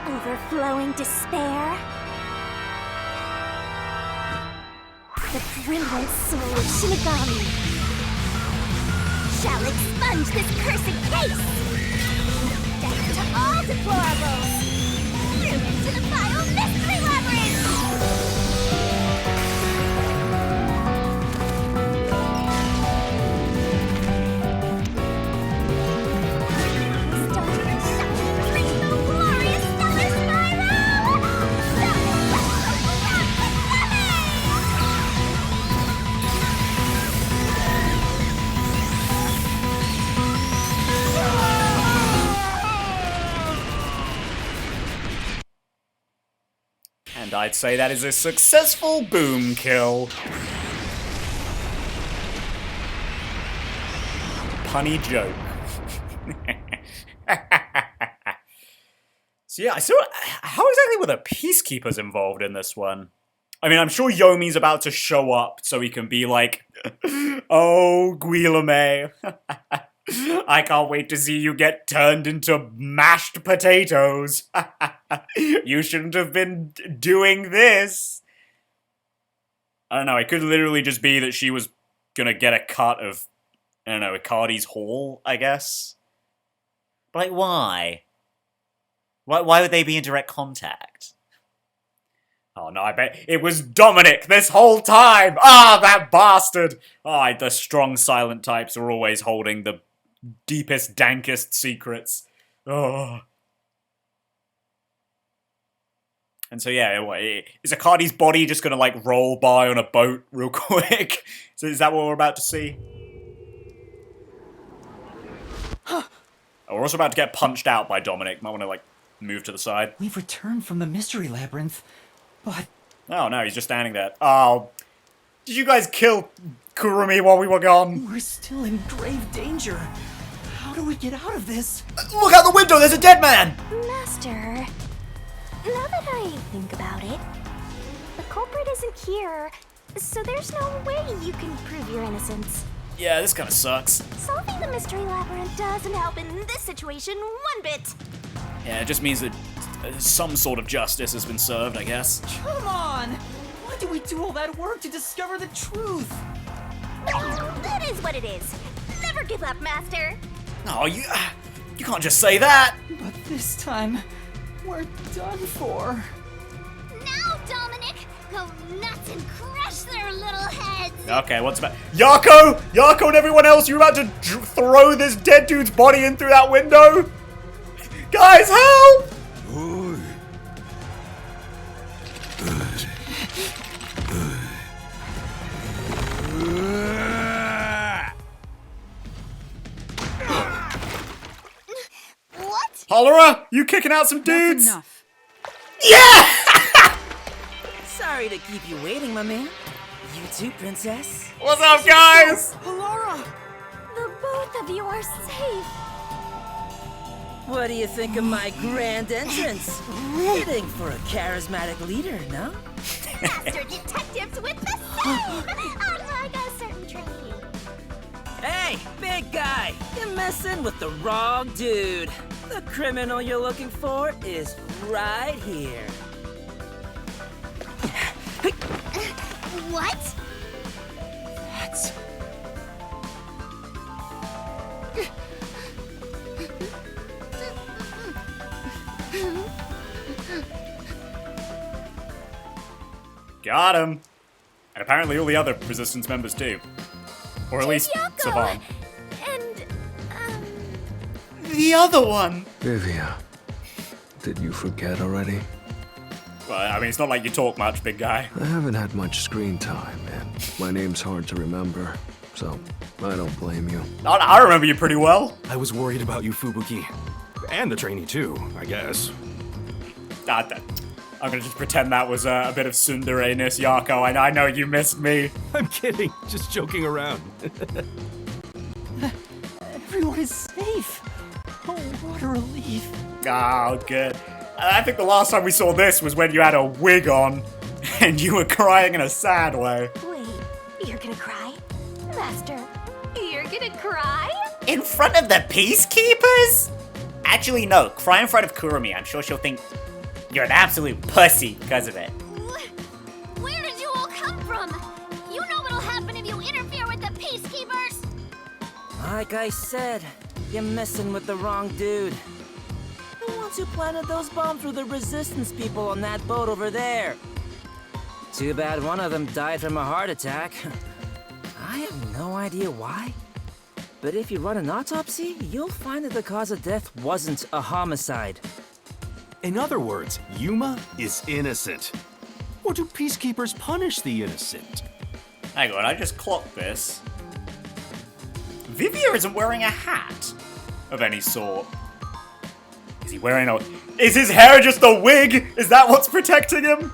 Overflowing despair. The brilliant soul of Shinigami shall expunge this cursed case. Death to all deplorables. Through into the vile mystery labyrinth. And I'd say that is a successful boom kill. Punny joke. So yeah, how exactly were the peacekeepers involved in this one? I mean, I'm sure Yomi's about to show up so he can be like, oh, Guilherme, I can't wait to see you get turned into mashed potatoes. You shouldn't have been doing this. I don't know, it could literally just be that she was gonna get a cut of, I don't know, Icardi's haul, I guess? But like, why? Why would they be in direct contact? Oh no, I bet it was Dominic this whole time! Ah, that bastard! Ah, the strong silent types are always holding the deepest, dankest secrets. Oh. And so yeah, is Akadi's body just gonna like roll by on a boat real quick? So is that what we're about to see? Oh, we're also about to get punched out by Dominic. Might want to like move to the side. We've returned from the mystery labyrinth, but Oh no, he's just standing there. Oh, did you guys kill Kurumi while we were gone? we're still in grave danger. How do we get out of this? Look out the window, there's a dead man! Master, now that I think about it, the culprit isn't here, so there's no way you can prove your innocence. Yeah, this kind of sucks. Solving the mystery labyrinth doesn't help in this situation one bit. Yeah, it just means that some sort of justice has been served, I guess. Come on! Why did we do all that work to discover the truth? That is what it is. Never give up, Master. Oh, you can't just say that! But this time, we're done for. Now, Dominic, go nuts and crush their little heads. Okay, what's about... Yako! Yako and everyone else, you're about to throw this dead dude's body in through that window? Guys, help! What? Cholera, you kicking out some dudes? Enough. Yeah! Sorry to keep you waiting, my man. You too, princess. What's up, guys? Laura! The both of you are safe. What do you think of my grand entrance? Fitting for a charismatic leader, no? Master detectives with the same, unlike a certain trainee. Hey, big guy! You're messing with the wrong dude. The criminal you're looking for is right here. What? That's... Got him. And apparently all the other Resistance members too. Or at least Yako. Savan. And, The other one! Vivia, did you forget already? Well, I mean, it's not like you talk much, big guy. I haven't had much screen time, and my name's hard to remember, so I don't blame you. I remember you pretty well. I was worried about you, Fubuki. And the trainee, too, I guess. I'm gonna just pretend that was a bit of tsundere-ness, Yako. I know you missed me. I'm kidding. Just joking around. Everyone is safe. Oh, what a relief. Oh, good. I think the last time we saw this was when you had a wig on, and you were crying in a sad way. wait, you're gonna cry? Master, you're gonna cry? In front of the peacekeepers? Actually, no. Cry in front of Kurumi. I'm sure she'll think you're an absolute pussy because of it. Where did you all come from? You know what'll happen if you interfere with the peacekeepers. Like I said, you're messing with the wrong dude. The ones who planted those bombs were the Resistance people on that boat over there. Too bad one of them died from a heart attack. I have no idea why. But if you run an autopsy, you'll find that the cause of death wasn't a homicide. In other words, Yuma is innocent. Or do peacekeepers punish the innocent? Hang on, I just clocked this. Vivia isn't wearing a hat of any sort. Is he wearing a... Is his hair just a wig? Is that what's protecting him?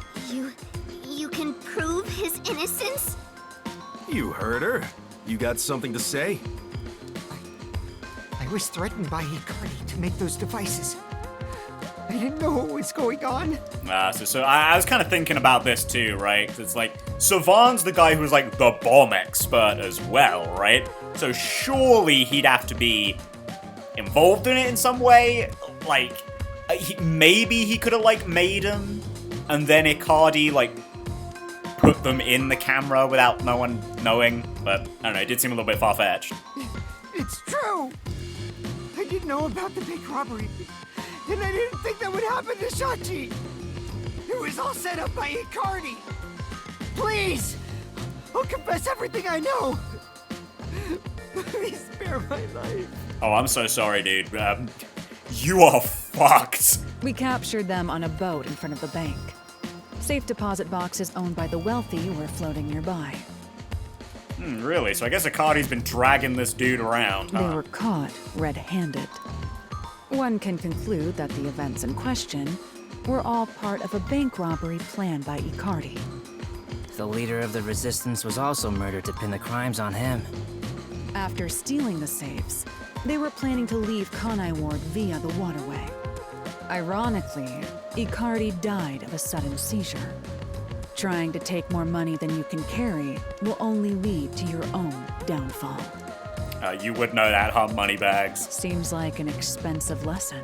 You can prove his innocence? You heard her. You got something to say? I was threatened by Hikari to make those devices. I didn't know what was going on. So I was kind of thinking about this too, right? 'Cause it's like, Savan's the guy who's like the bomb expert as well, right? So surely he'd have to be involved in it in some way. Like, maybe he could have like made them, and then Icardi like put them in the camera without no one knowing. But I don't know, it did seem a little bit far-fetched. It's true. I didn't know about the big robbery, and I didn't think that would happen to Shachi. It was all set up by Hikari. Please, I'll confess everything I know. Please spare my life. Oh, I'm so sorry, dude. You are fucked. We captured them on a boat in front of the bank. Safe deposit boxes owned by the wealthy were floating nearby. Really? So I guess Akari's been dragging this dude around, huh? They were caught red-handed. One can conclude that the events in question were all part of a bank robbery planned by Ikari. The leader of the resistance was also murdered to pin the crimes on him. After stealing the safes, they were planning to leave Kanai Ward via the waterway. Ironically, Ikari died of a sudden seizure. Trying to take more money than you can carry will only lead to your own downfall. You would know that, huh, Moneybags? Seems like an expensive lesson.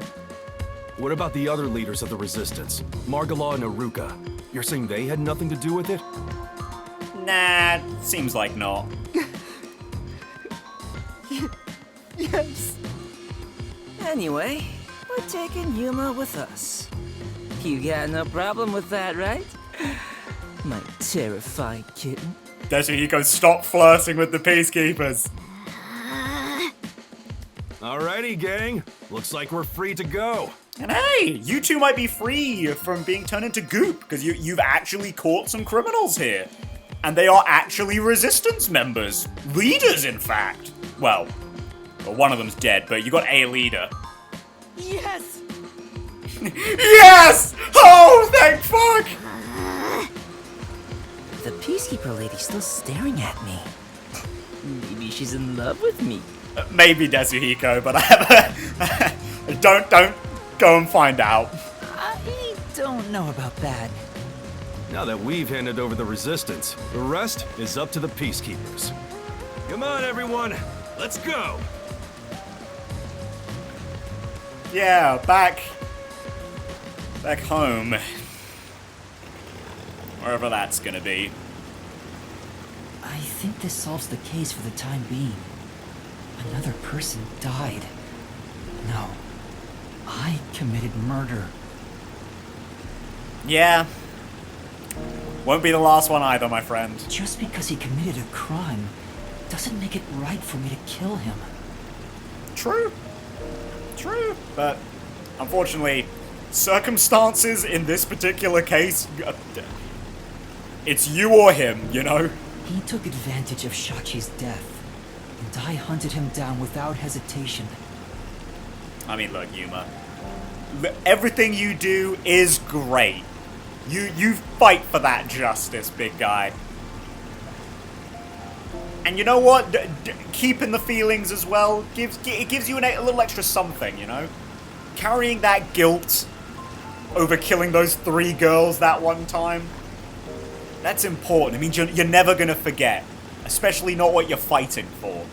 What about the other leaders of the resistance? Margala and Aruka. You're saying they had nothing to do with it? Nah, seems like not. Yes. Anyway, we're taking Yuma with us. You got no problem with that, right? My terrifying kitten. Desuhiko, stop flirting with the Peacekeepers. Alrighty, gang. Looks like we're free to go. And hey, you two might be free from being turned into goop, because you've actually caught some criminals here. And they are actually resistance members. Leaders, in fact. Well, one of them's dead, but you got a leader. Yes! Yes! Oh, thank fuck! The Peacekeeper lady's still staring at me. Maybe she's in love with me. Maybe Desuhiko, but I have a... don't go and find out. I don't know about that. Now that we've handed over the resistance, the rest is up to the Peacekeepers. Come on, everyone. Let's go. Yeah, back home. Wherever that's gonna be. I think this solves the case for the time being. Another person died. No. I committed murder. Yeah. Won't be the last one either, my friend. Just because he committed a crime doesn't make it right for me to kill him. True. True. But unfortunately, circumstances in this particular case, it's you or him, you know? He took advantage of Shachi's death, and I hunted him down without hesitation. I mean, look, Yuma. Everything you do is great. You fight for that justice, big guy. And you know what? Keeping the feelings as well it gives you a little extra something, you know? Carrying that guilt over killing those 3 girls that one time. That's important. It means you're never gonna forget. Especially not what you're fighting for.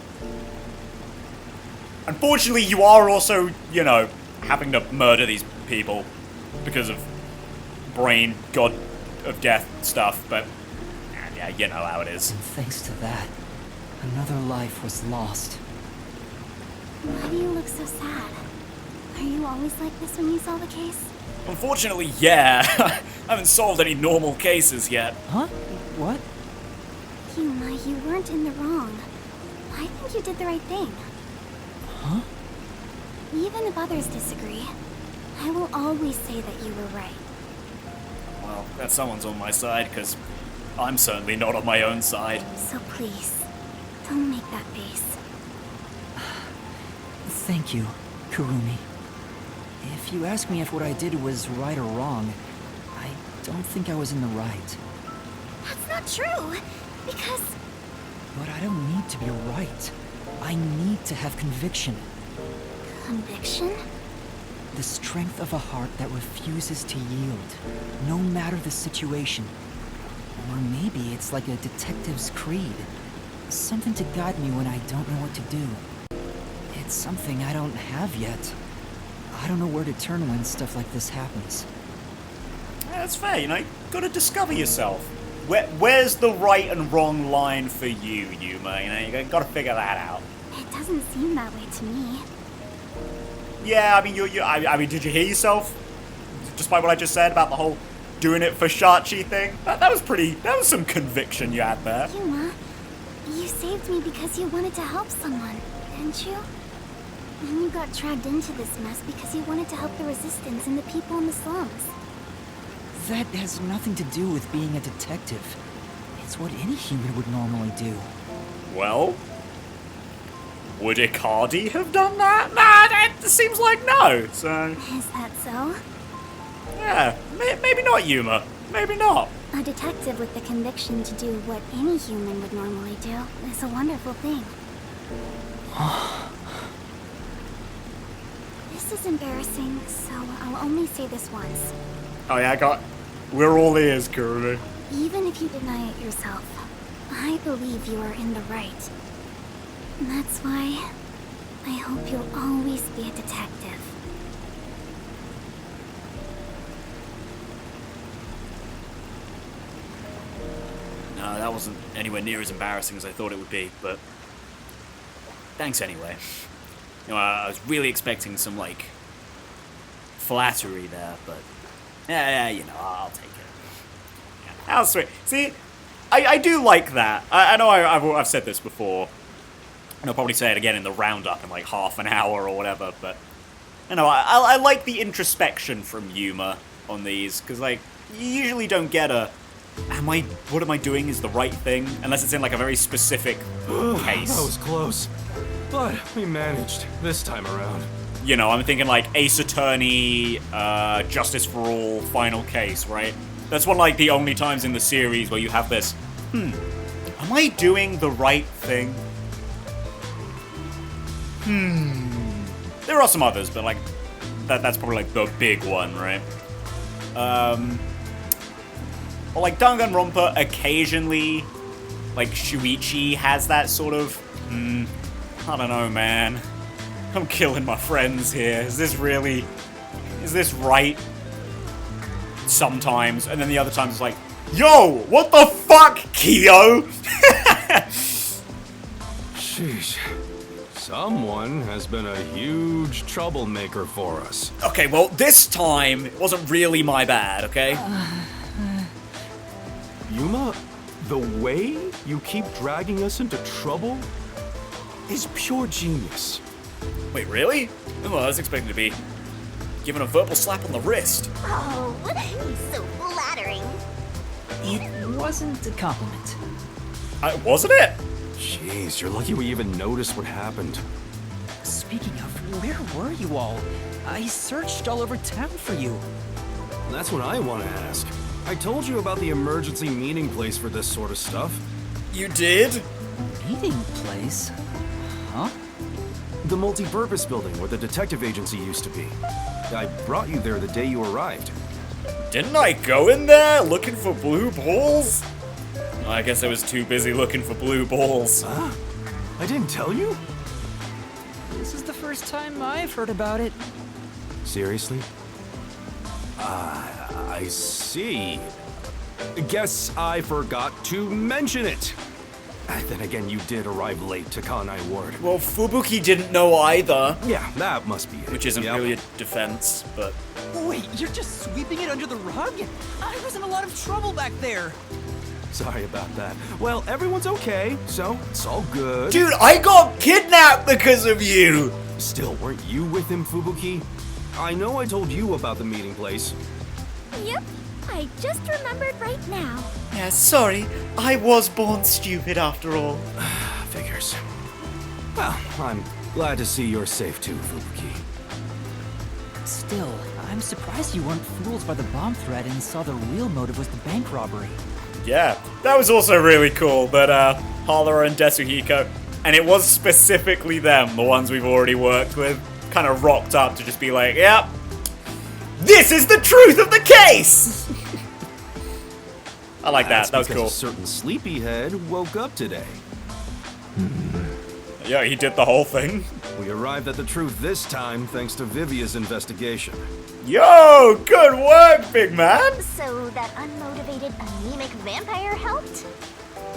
Unfortunately, you are also, you know, having to murder these people because of brain, god of death stuff, but yeah, you know how it is. And thanks to that, another life was lost. Why do you look so sad? Are you always like this when you solve a case? Unfortunately, yeah. I haven't solved any normal cases yet. Huh? What? Yuma, you weren't in the wrong. I think you did the right thing. Huh? Even if others disagree, I will always say that you were right. Well, that someone's on my side, because I'm certainly not on my own side. So please, don't make that face. Thank you, Kurumi. If you ask me if what I did was right or wrong, I don't think I was in the right. That's not true, because... But I don't need to be right. I need to have conviction. Conviction? The strength of a heart that refuses to yield, no matter the situation. Or maybe it's like a detective's creed. Something to guide me when I don't know what to do. It's something I don't have yet. I don't know where to turn when stuff like this happens. Yeah, that's fair, you know, you gotta discover yourself. Where's the right and wrong line for you, Yuma? You know, you gotta figure that out. It doesn't seem that way to me. Yeah, I mean, I mean, did you hear yourself? Despite what I just said about the whole doing it for Shachi thing? That was some conviction you had there. Yuma, you saved me because you wanted to help someone, didn't you? And you got dragged into this mess because you wanted to help the resistance and the people in the slums. That has nothing to do with being a detective. It's what any human would normally do. Well, would Icardi have done that? Nah, it seems like no, so... Is that so? Yeah, maybe not Yuma. Maybe not. A detective with the conviction to do what any human would normally do is a wonderful thing. This is embarrassing, so I'll only say this once. Oh yeah, we're all ears, Kurumi. Even if you deny it yourself, I believe you are in the right. And that's why I hope you'll always be a detective. No, that wasn't anywhere near as embarrassing as I thought it would be, but thanks anyway. You know, I was really expecting some, like, flattery there, but yeah, you know, I'll take it. Yeah, how sweet. See, I do like that. I know I've said this before, and I'll probably say it again in the roundup in like half an hour or whatever, but you know, I like the introspection from Yuma on these, because like, you usually don't get a what am I doing is the right thing, unless it's in like a very specific case. That was close, but we managed this time around. You know, I'm thinking like Ace Attorney, Justice for All, Final Case, right? That's one like the only times in the series where you have this, am I doing the right thing? There are some others, but like, that's probably like the big one, right? Or like Danganronpa occasionally, like Shuichi has that sort of, I don't know, man. I'm killing my friends here. Is this right? Sometimes, and then the other times it's like, yo, what the fuck, Kyo? Sheesh. Someone has been a huge troublemaker for us. Okay, well, this time, it wasn't really my bad, okay? Yuma, the way you keep dragging us into trouble is pure genius. Wait, really? Oh, I was expecting to be given a verbal slap on the wrist. Oh, he's so flattering. It wasn't a compliment. Wasn't it? Jeez, you're lucky we even noticed what happened. Speaking of, where were you all? I searched all over town for you. That's what I want to ask. I told you about the emergency meeting place for this sort of stuff. You did? Meeting place? Huh? The multi-purpose building where the detective agency used to be. I brought you there the day you arrived. Didn't I go in there looking for blue balls? I guess I was too busy looking for blue balls. Huh? I didn't tell you? This is the first time I've heard about it. Seriously? I see. Guess I forgot to mention it. Then again, you did arrive late to Kanai Ward. Well, Fubuki didn't know either. Yeah, that must be it. Which isn't really a defense, but... Wait, you're just sweeping it under the rug? I was in a lot of trouble back there. Sorry about that. Well, everyone's okay, so it's all good. Dude, I got kidnapped because of you! Still, weren't you with him, Fubuki? I know I told you about the meeting place. Yep, I just remembered right now. Yeah, sorry. I was born stupid after all. Figures. Well, I'm glad to see you're safe too, Fubuki. Still, I'm surprised you weren't fooled by the bomb threat and saw the real motive was the bank robbery. Yeah, that was also really cool, that Halara and Desuhiko, and it was specifically them, the ones we've already worked with, kind of rocked up to just be like, yep, this is the truth of the case! I like that was cool. A certain sleepyhead woke up today. Yeah, he did the whole thing. We arrived at the truth this time thanks to Vivia's investigation. Yo, good work, big man! So that unmotivated, anemic vampire helped?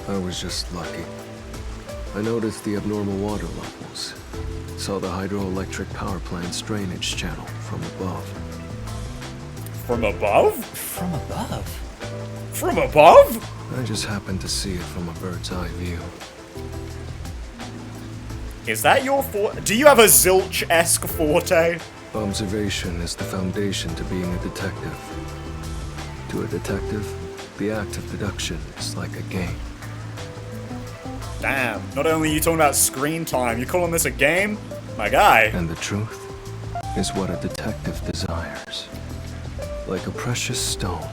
I was just lucky. I noticed the abnormal water levels. Saw the hydroelectric power plant's drainage channel from above. From above? From above? From above? I just happened to see it from a bird's eye view. Is that your forte? Do you have a Zilch-esque forte? Observation is the foundation to being a detective. To a detective, the act of deduction is like a game. Damn, not only are you talking about screen time, you're calling this a game? My guy. And the truth is what a detective desires. Like a precious stone,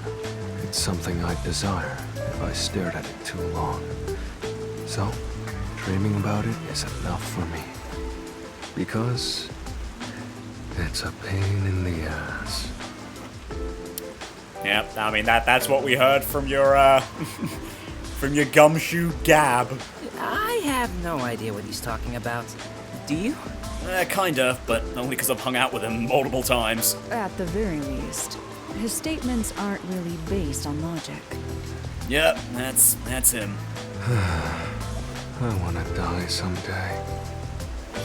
it's something I'd desire if I stared at it too long. So, dreaming about it is enough for me. Because it's a pain in the ass. Yep, I mean that's what we heard from your from your gumshoe Gab. I have no idea what he's talking about. Do you? Kinda, but only because I've hung out with him multiple times. At the very least, his statements aren't really based on logic. Yep, that's him. I want to die someday.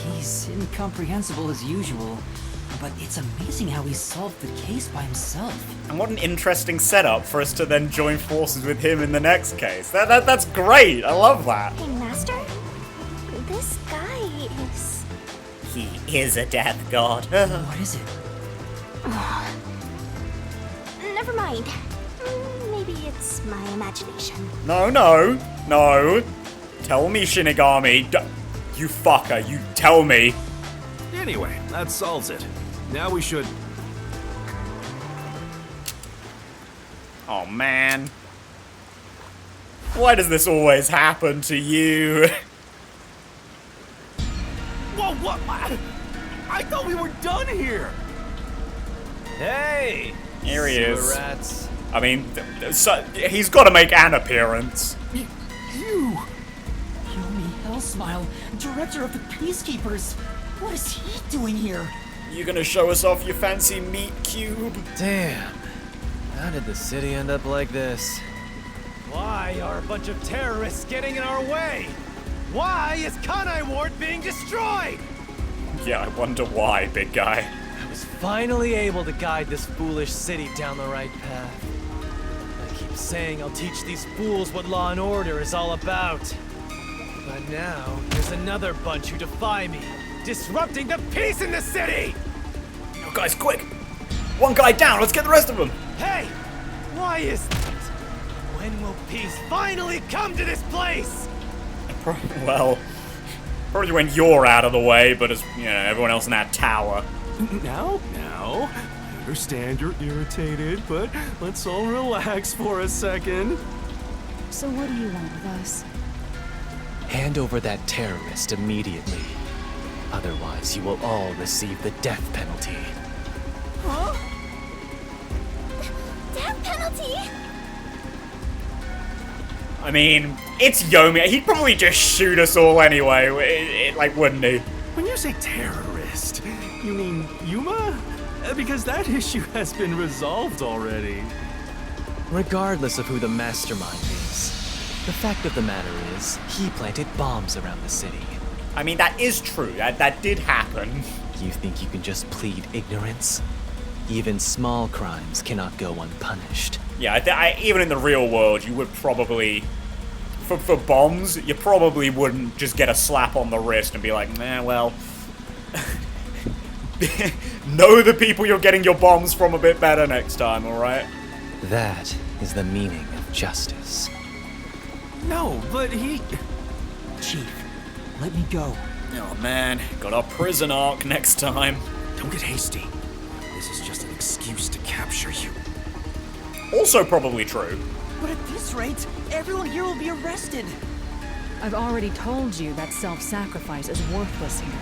He's incomprehensible as usual, but it's amazing how he solved the case by himself. And what an interesting setup for us to then join forces with him in the next case. That's great. I love that. Hey, Master? This guy is... He is a death god. What is it? Never mind. Maybe it's my imagination. No. Tell me, Shinigami. You fucker, you tell me. Anyway, that solves it. Now we should... Oh, man. Why does this always happen to you? Whoa, what? I thought we were done here! Hey! Here he is. Sewer rats. I mean, he's got to make an appearance. You! Yomi Hellsmile, director of the Peacekeepers. What is he doing here? You gonna show us off your fancy meat cube? Damn. How did the city end up like this? Why are a bunch of terrorists getting in our way? Why is Kanai Ward being destroyed? Yeah, I wonder why, big guy. I was finally able to guide this foolish city down the right path. I keep saying I'll teach these fools what law and order is all about. But now, there's another bunch who defy me, disrupting the peace in the city! Oh, guys, quick! One guy down, let's get the rest of them! Hey! Why is that? When will peace finally come to this place? Well, probably when you're out of the way, but as, you know, everyone else in that tower. Now, I understand you're irritated, but let's all relax for a second. So what do you want with us? Hand over that terrorist immediately. Otherwise, you will all receive the death penalty. Huh? Death penalty? I mean, it's Yomi. He'd probably just shoot us all anyway, like, wouldn't he? When you say terrorist, you mean Yuma? Because that issue has been resolved already. Regardless of who the mastermind is, the fact of the matter is, he planted bombs around the city. I mean, that is true. That did happen. You think you can just plead ignorance? Even small crimes cannot go unpunished. Yeah, even in the real world, you would probably... For bombs, you probably wouldn't just get a slap on the wrist and be like, nah, well... know the people you're getting your bombs from a bit better next time, alright? That is the meaning of justice. No, but he... Chief, let me go. Oh man, got our prison arc next time. Don't get hasty. This is just an excuse to capture you. Also probably true. But at this rate, everyone here will be arrested. I've already told you that self-sacrifice is worthless here.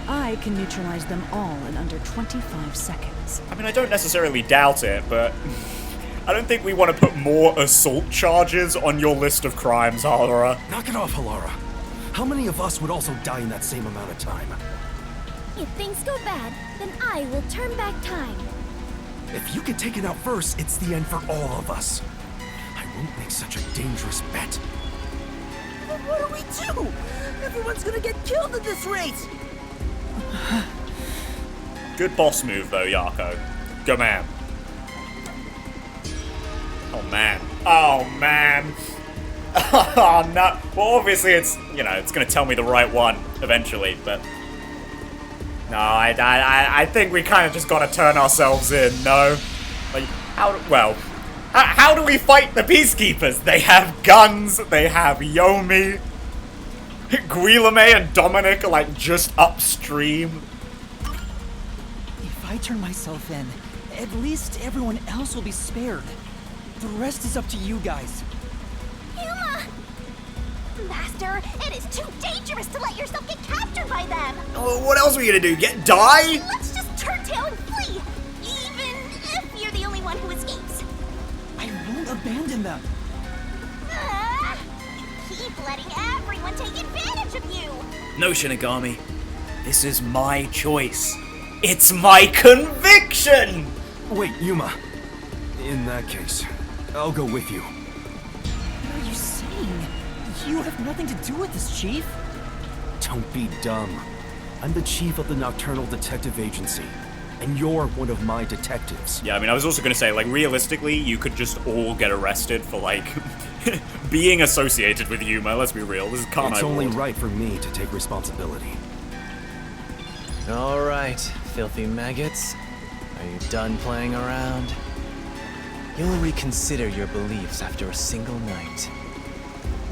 I can neutralize them all in under 25 seconds. I mean, I don't necessarily doubt it, but... I don't think we want to put more assault charges on your list of crimes, Halara. Knock it off, Halara. How many of us would also die in that same amount of time? If things go bad, then I will turn back time. If you get taken out first, it's the end for all of us. I won't make such a dangerous bet. But what do we do? Everyone's gonna get killed at this rate! Good boss move, though, Yako. Go, man. Oh, man. Oh, man. Oh, no. Well, obviously, it's, you know, it's going to tell me the right one eventually, but... No, I think we kind of just got to turn ourselves in, no? Like, how How do we fight the Peacekeepers? They have guns, they have Yomi. Guilherme and Dominic are like just upstream. If I turn myself in, at least everyone else will be spared. The rest is up to you guys. Yuma! Master, it is too dangerous to let yourself get captured by them! What else are we gonna do? Die? Let's just turn tail and flee! Even if you're the only one who escapes! I won't abandon them. You keep letting everyone take advantage of you! No, Shinigami. This is my choice. It's my conviction! Wait, Yuma. In that case, I'll go with you. What are you saying? You have nothing to do with this, Chief. Don't be dumb. I'm the chief of the Nocturnal Detective Agency, and you're one of my detectives. Yeah, I mean, I was also gonna say, like, realistically, you could just all get arrested for, like, being associated with Yuma. Let's be real, this is Kanai It's only Ward. right for me to take responsibility. All right, filthy maggots. Are you done playing around? You'll reconsider your beliefs after a single night.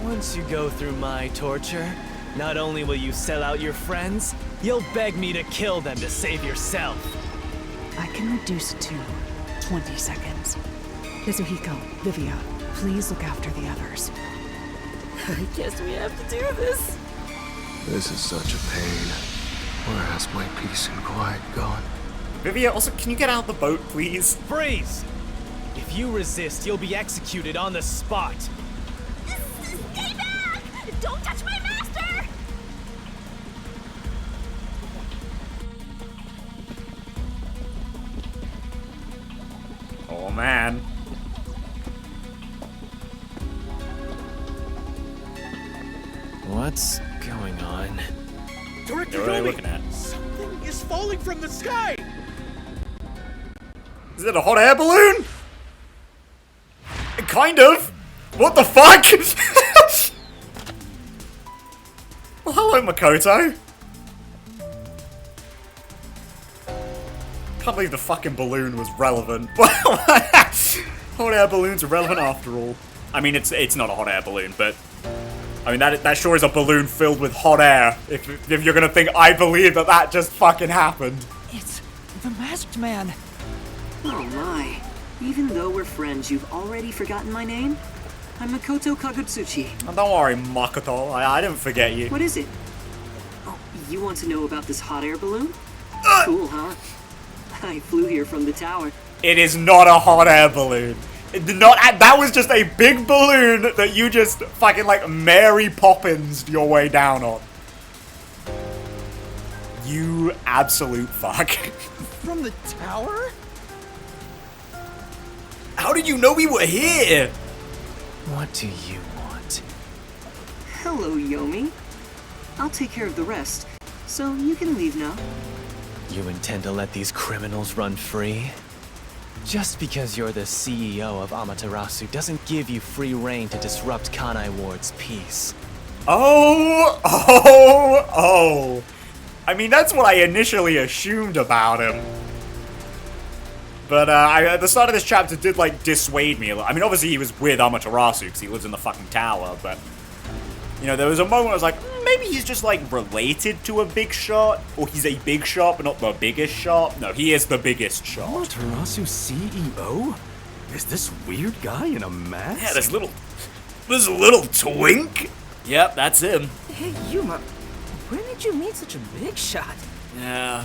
Once you go through my torture, not only will you sell out your friends, you'll beg me to kill them to save yourself. I can reduce it to 20 seconds. Kazuhiko, Vivia, please look after the others. I guess we have to do this. This is such a pain. Where has my peace and quiet gone? Vivia, also, can you get out of the boat, please? Freeze! If you resist, you'll be executed on the spot. Stay back! Don't touch my master! Oh, man. What's going on? Director What are they Yomi, looking at? something is falling from the sky! Is it a hot air balloon? Kind of. What the fuck? Well, hello, Makoto. Can't believe the fucking balloon was relevant. Hot air balloons are relevant after all. I mean, it's not a hot air balloon, but I mean that sure is a balloon filled with hot air. If you're gonna think I believe that just fucking happened. It's the masked man. Oh my. Even though we're friends, you've already forgotten my name? I'm Makoto Kagutsuchi. Oh, don't worry, Makoto. I didn't forget you. What is it? Oh, you want to know about this hot air balloon? Cool, huh? I flew here from the tower. It is not a hot air balloon. That was just a big balloon that you just fucking like Mary Poppins your way down on. You absolute fuck. From the tower? How did you know we were here? What do you want? Hello, Yomi. I'll take care of the rest, so you can leave now. You intend to let these criminals run free? Just because you're the CEO of Amaterasu doesn't give you free rein to disrupt Kanai Ward's peace. Oh. I mean, that's what I initially assumed about him. But at the start of this chapter did, like, dissuade me a little. I mean, obviously he was with Amaterasu because he lives in the fucking tower, but you know, there was a moment I was like, maybe he's just, like, related to a big shot, or he's a big shot, but not the biggest shot. No, he is the biggest shot. Amaterasu CEO? Is this weird guy in a mask? Yeah, this little twink. Yep, that's him. Hey, Yuma, where did you meet such a big shot? Yeah,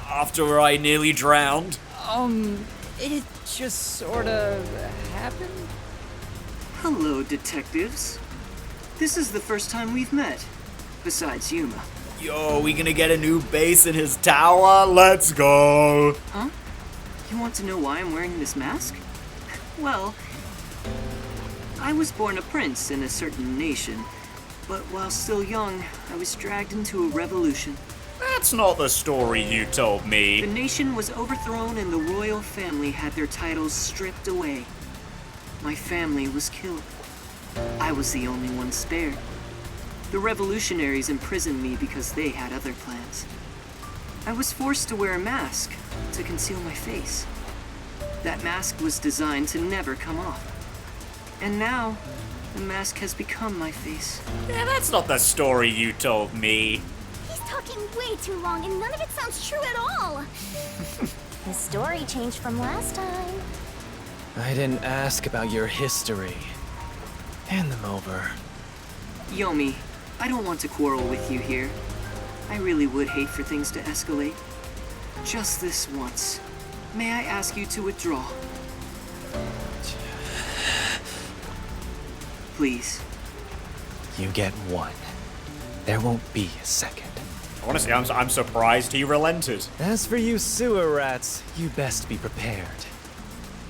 after I nearly drowned. It just sorta happened. Hello, detectives. This is the first time we've met, besides Yuma. Yo, we gonna get a new base in his tower? Let's go. Huh? You want to know why I'm wearing this mask? Well, I was born a prince in a certain nation, but while still young, I was dragged into a revolution. That's not the story you told me. The nation was overthrown and the royal family had their titles stripped away. My family was killed. I was the only one spared. The revolutionaries imprisoned me because they had other plans. I was forced to wear a mask to conceal my face. That mask was designed to never come off. And now, the mask has become my face. Yeah, that's not the story you told me. He's talking way too long, and none of it sounds true at all. The story changed from last time. I didn't ask about your history. Hand them over. Yomi, I don't want to quarrel with you here. I really would hate for things to escalate. Just this once. May I ask you to withdraw? Please. You get one. There won't be a second. Honestly, I'm surprised he relented. As for you sewer rats, you best be prepared.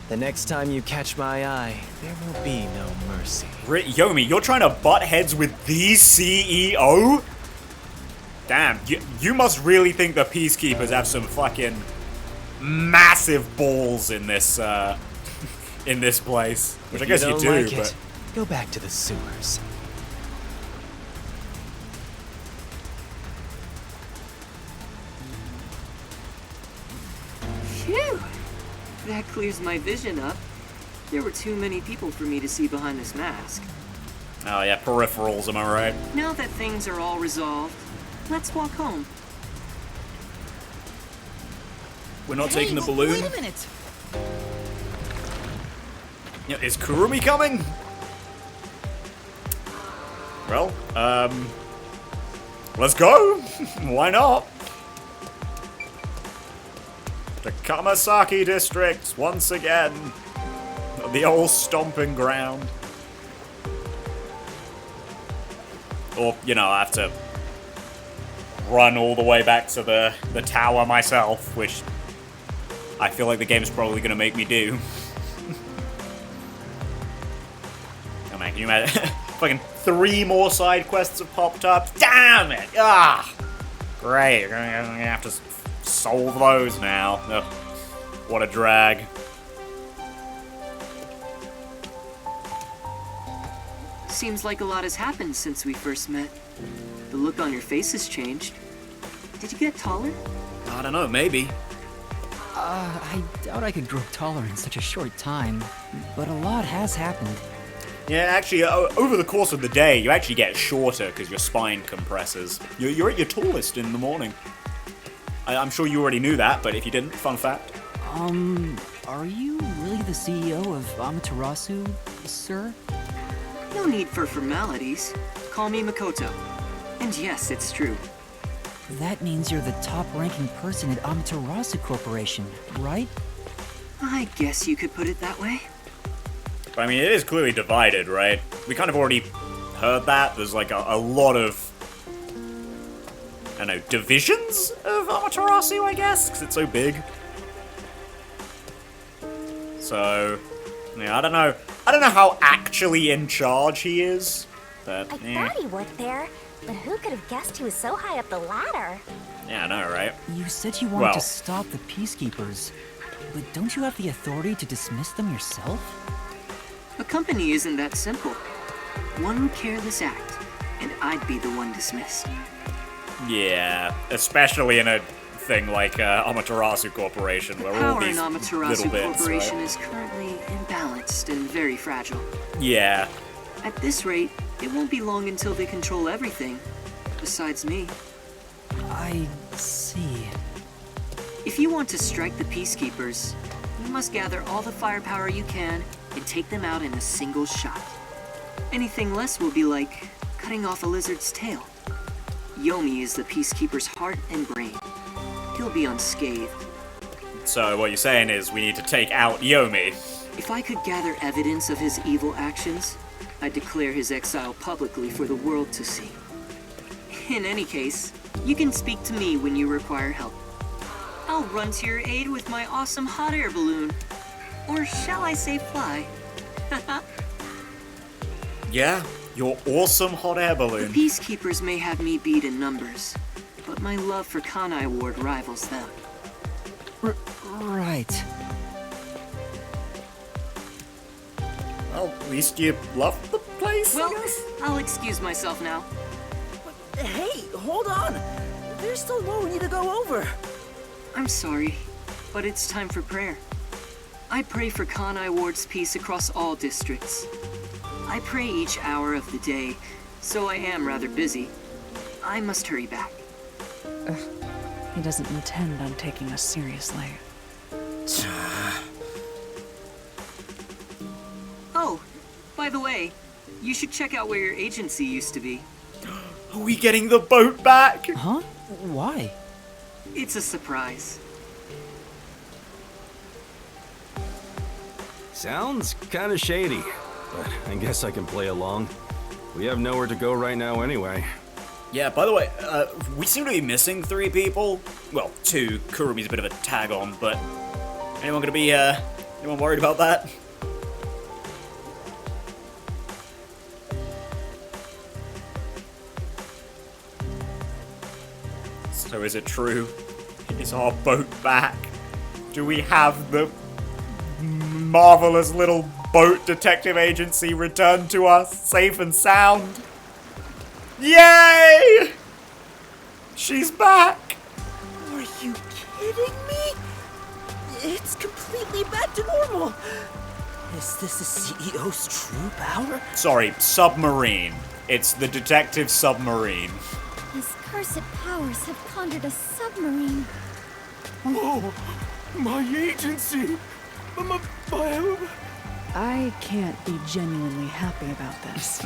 The next time you catch my eye, there will be no mercy. Yomi, you're trying to butt heads with the CEO? Damn, you must really think the Peacekeepers have some fucking massive balls in this, in this place. Which I guess you do, like but... Go back to the sewers. Phew! That clears my vision up. There were too many people for me to see behind this mask. Oh yeah, peripherals, am I right? Now that things are all resolved, let's walk home. We're not taking the balloon? Wait a minute! Yeah, is Kurumi coming? Well, let's go! Why not? The Kamasaki District, once again. The old stomping ground. Or, you know, I have to run all the way back to the tower myself, which I feel like the game's probably gonna make me do. Oh man, can you imagine? Fucking 3 more side quests have popped up. Damn it! Ah! Great, you're gonna have to solve those now. Ugh, what a drag. Seems like a lot has happened since we first met. The look on your face has changed. Did you get taller? I don't know, maybe. I doubt I could grow taller in such a short time, but a lot has happened. Yeah, actually, over the course of the day, you actually get shorter because your spine compresses. You're at your tallest in the morning. I'm sure you already knew that, but if you didn't, fun fact. Are you really the CEO of Amaterasu, sir? No need for formalities. Call me Makoto. And yes, it's true. That means you're the top-ranking person at Amaterasu Corporation, right? I guess you could put it that way. But I mean, it is clearly divided, right? We kind of already heard that. There's like a lot of, I don't know, divisions of Amaterasu, I guess, because it's so big. So, yeah, I don't know how actually in charge he is, but I thought he worked there, but who could have guessed he was so high up the ladder? Yeah, I know, right? You said you wanted to stop the Peacekeepers, but don't you have the authority to dismiss them yourself? A company isn't that simple. One careless act, and I'd be the one dismissed. Yeah, especially in a thing like Amaterasu Corporation, where all these Power in Amaterasu little bits, Corporation right? is currently imbalanced and very fragile. Yeah. At this rate, it won't be long until they control everything, besides me. I see. If you want to strike the Peacekeepers, you must gather all the firepower you can and take them out in a single shot. Anything less will be like cutting off a lizard's tail. Yomi is the Peacekeeper's heart and brain. He'll be unscathed. So what you're saying is we need to take out Yomi. If I could gather evidence of his evil actions, I'd declare his exile publicly for the world to see. In any case, you can speak to me when you require help. I'll run to your aid with my awesome hot air balloon. Or shall I say fly? Yeah, your awesome hot air The balloon. Peacekeepers may have me beat in numbers, but my love for Kanai Ward rivals them. Right. Well, at least you love the place, Well, I guess? I'll excuse myself now. Hey, hold on! There's still more we need to go over. I'm sorry, but it's time for prayer. I pray for Kanai Ward's peace across all districts. I pray each hour of the day, so I am rather busy. I must hurry back. He doesn't intend on taking us seriously. Oh, by the way, you should check out where your agency used to be. Are we getting the boat back? Huh? Why? It's a surprise. Sounds kinda shady, but I guess I can play along. We have nowhere to go right now anyway. Yeah, by the way, we seem to be missing 3 people. Well, 2. Kurumi's a bit of a tag-on, but anyone gonna be, anyone worried about that? So is it true? Is our boat back? Do we have the marvelous little boat detective agency returned to us, safe and sound? Yay! She's back! Are you kidding me? It's completely back to normal. Is this the CEO's true power? Sorry, submarine. It's the detective submarine. His cursed powers have conjured a submarine. Oh, my agency! I can't be genuinely happy about this.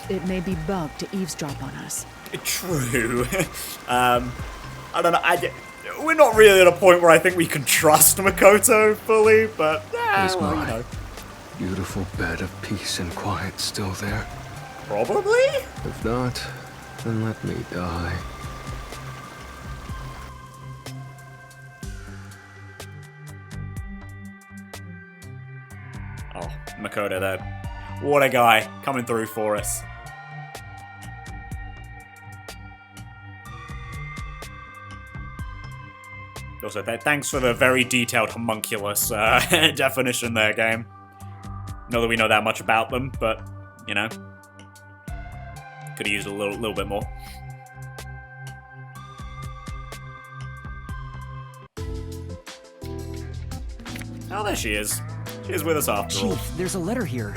It may be bugged to eavesdrop on us. True. I don't know. We're not really at a point where I think we can trust Makoto fully, but Is well, my you know. beautiful bed of peace and quiet still there? Probably? If not, then let me die. Oh, Makoto there. What a guy coming through for us. Also, thanks for the very detailed homunculus definition there, game. Not that we know that much about them, but, you know. Could have used a little bit more. Oh, there she is. She is with us after all. Chief, there's a letter here.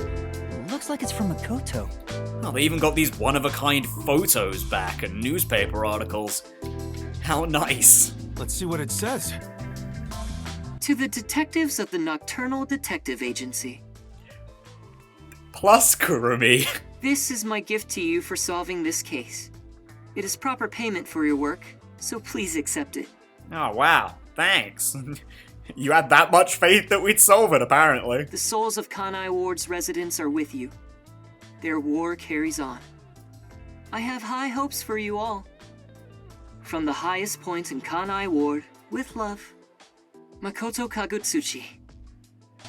Looks like it's from Makoto. Oh, they even got these one-of-a-kind photos back and newspaper articles. How nice. Let's see what it says. To the detectives of the Nocturnal Detective Agency. Plus Kurumi. This is my gift to you for solving this case. It is proper payment for your work, so please accept it. Oh, wow. Thanks. You had that much faith that we'd solve it, apparently. The souls of Kanai Ward's residents are with you. Their war carries on. I have high hopes for you all. From the highest points in Kanai Ward, with love, Makoto Kagutsuchi.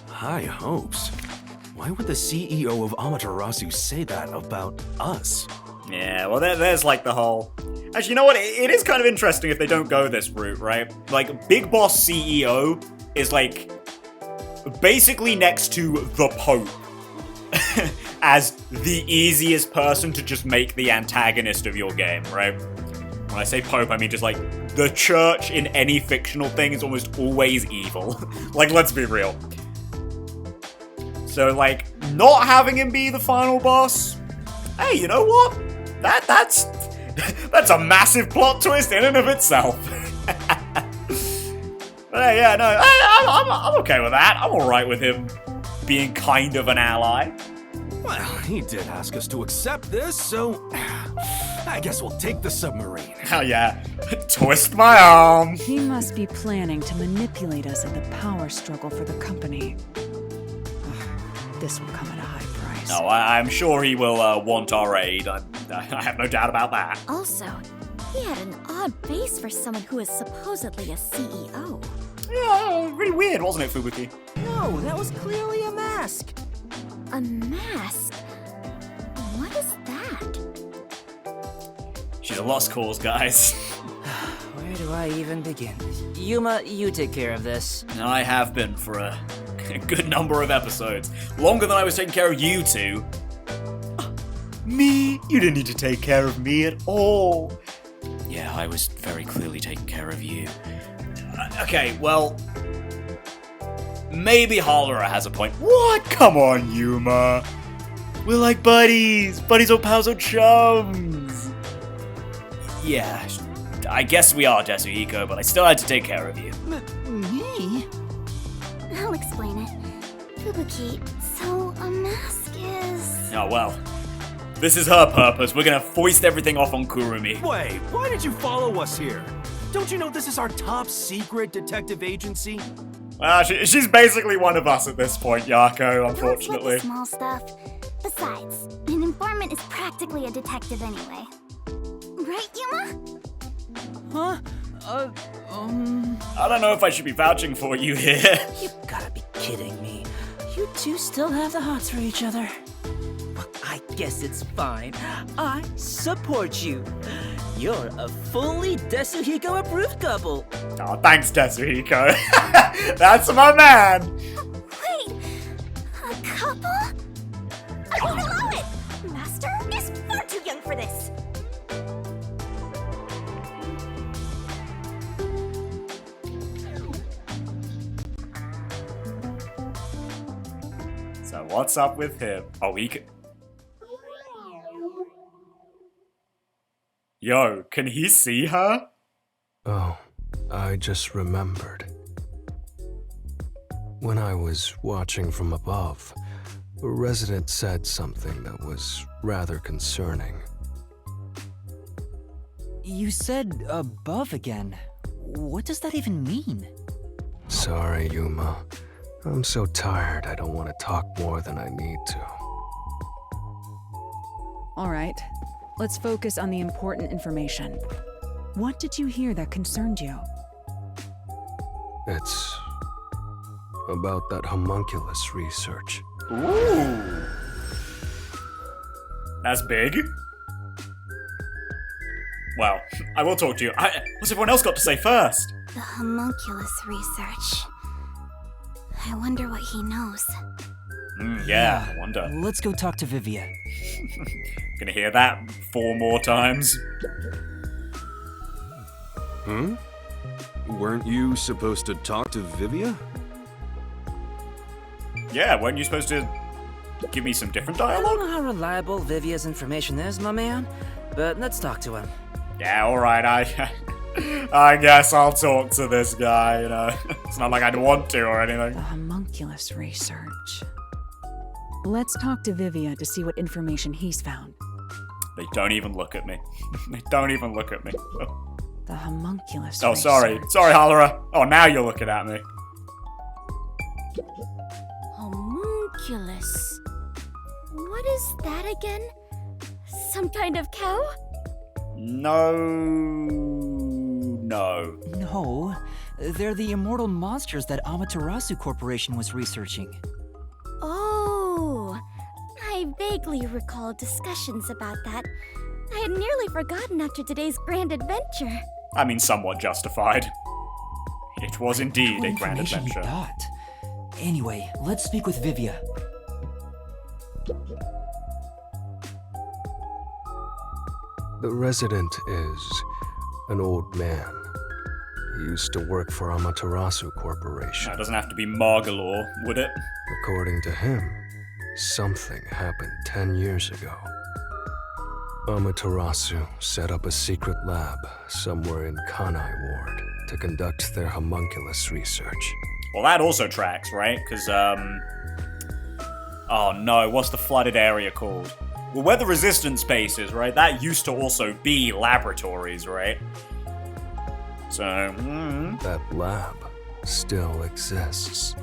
High hopes? Why would the CEO of Amaterasu say that about us? Yeah, well, there's like the whole... Actually, you know what? It is kind of interesting if they don't go this route, right? Like, Big Boss CEO is, like, basically next to the Pope as the easiest person to just make the antagonist of your game, right? When I say Pope, I mean just, like, the church in any fictional thing is almost always evil. Like, let's be real. So, like, not having him be the final boss... Hey, you know what? That's a massive plot twist in and of itself. But hey, yeah, no, I'm okay with that. I'm alright with him being kind of an ally. Well, he did ask us to accept this, so I guess we'll take the submarine. Oh yeah, twist my arm. He must be planning to manipulate us in the power struggle for the company. This will come at a high price. No, I'm sure he will want our aid. I have no doubt about that. Also, he had an odd face for someone who is supposedly a CEO. Yeah, really weird, wasn't it, Fubuki? No, that was clearly a mask. A mask? What is that? She's a lost cause, guys. Where do I even begin? Yuma, you take care of this. I have been for a good number of episodes. Longer than I was taking care of you two. Me? You didn't need to take care of me at all. Yeah, I was very clearly taking care of you. Okay, well... maybe Halura has a point. What? Come on, Yuma. We're like buddies. Buddies or pals or chums. Yeah, I guess we are, Tetsuhiko, but I still had to take care of you. Me? I'll explain it. Fubuki, so a mask is... Oh, well. This is her purpose. We're gonna foist everything off on Kurumi. Wait, why did you follow us here? Don't you know this is our top secret detective agency? She's basically one of us at this point, Yako, unfortunately. Don't sweat the small stuff. Besides, an informant is practically a detective anyway. Right, Yuma? Huh? I don't know if I should be vouching for you here. You gotta be kidding me. You two still have the hots for each other. Well, I guess it's fine. I support you. You're a fully Tetsuhiko approved couple. Oh, thanks, Tetsuhiko. That's my man. Wait, a couple? I won't allow it! Master is far too young for this. So what's up with him? Oh, he can... Yo, can he see her? Oh, I just remembered. When I was watching from above, a resident said something that was rather concerning. You said above again. What does that even mean? Sorry, Yuma. I'm so tired I don't want to talk more than I need to. All right, let's focus on the important information. What did you hear that concerned you? It's about that homunculus research. Ooh. That's big. Well, I will talk to you. What's everyone else got to say first? The homunculus research. I wonder what he knows. Yeah, I wonder. Let's go talk to Vivia. Gonna hear that 4 more times. Huh? Weren't you supposed to talk to Vivia? Yeah, weren't you supposed to give me some different I don't dialogue? know how reliable Vivia's information is, my man, but let's talk to him. Yeah, alright, I guess I'll talk to this guy, you know. It's not like I'd want to or anything. The homunculus research. Let's talk to Vivia to see what information he's found. They don't even look at me. They don't even look at me. The homunculus Oh, research. sorry. Sorry, Halura. Oh, now you're looking at me. Homunculus. What is that again? Some kind of cow? No. No, they're the immortal monsters that Amaterasu Corporation was researching. Oh, I vaguely recall discussions about that. I had nearly forgotten after today's grand adventure. I mean, somewhat justified. It was indeed What a grand information you adventure. got? Anyway, let's speak with Vivia. The resident is an old man. He used to work for Amaterasu Corporation. That doesn't have to be Margalore, would it? According to him, something happened 10 years ago. Amaterasu set up a secret lab somewhere in Kanai Ward to conduct their homunculus research. Well, that also tracks, right? Because, oh no, what's the flooded area called? Well, where the resistance base is, right? That used to also be laboratories, right? So, That lab still exists.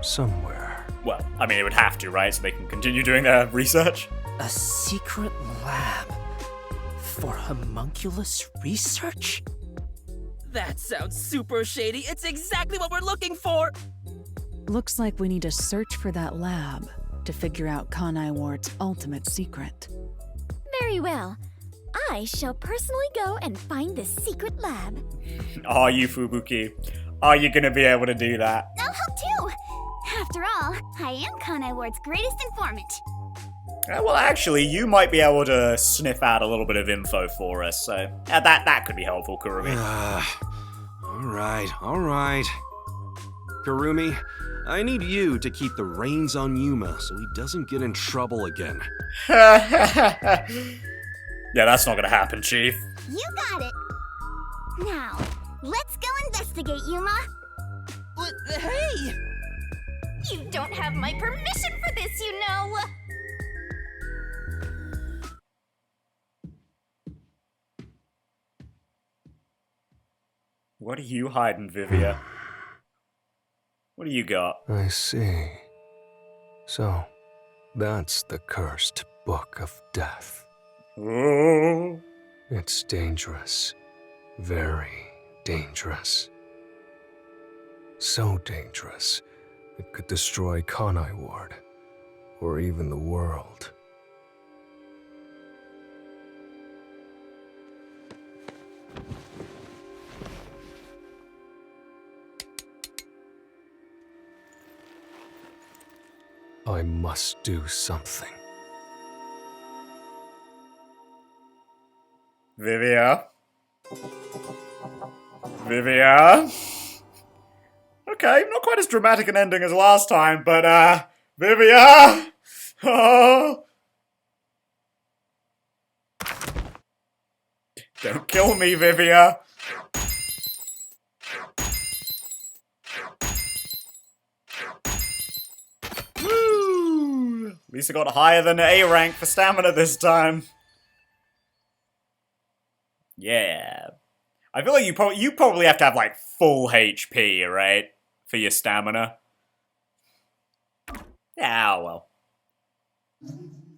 Somewhere. well, I mean, it would have to, right? So they can continue doing their research? A secret lab for homunculus research? That sounds super shady. It's exactly what we're looking for. Looks like we need to search for that lab to figure out Kanai Ward's ultimate secret. Very well. I shall personally go and find this secret lab. Are you, Fubuki? Are you gonna be able to do that? I'll help too. After all, I am Kanai Ward's greatest informant. Well, actually, you might be able to sniff out a little bit of info for us, so that could be helpful, Kurumi. All right. Kurumi, I need you to keep the reins on Yuma so he doesn't get in trouble again. Yeah, that's not gonna happen, Chief. You got it. Now, let's go investigate, Yuma. Hey! You don't have my permission for this, you know. What are you hiding, Vivia? What do you got? I see. So, that's the cursed Book of Death. Oh. It's dangerous. Very dangerous. So dangerous, it could destroy Kanai Ward, or even the world. I must do something. Vivia? Vivia? Okay, not quite as dramatic an ending as last time, but, Vivia? Oh. Don't kill me, Vivia. Woo! At least I got higher than an A rank for stamina this time. Yeah. I feel like you probably have to have, like, full HP, right? For your stamina. Yeah, well.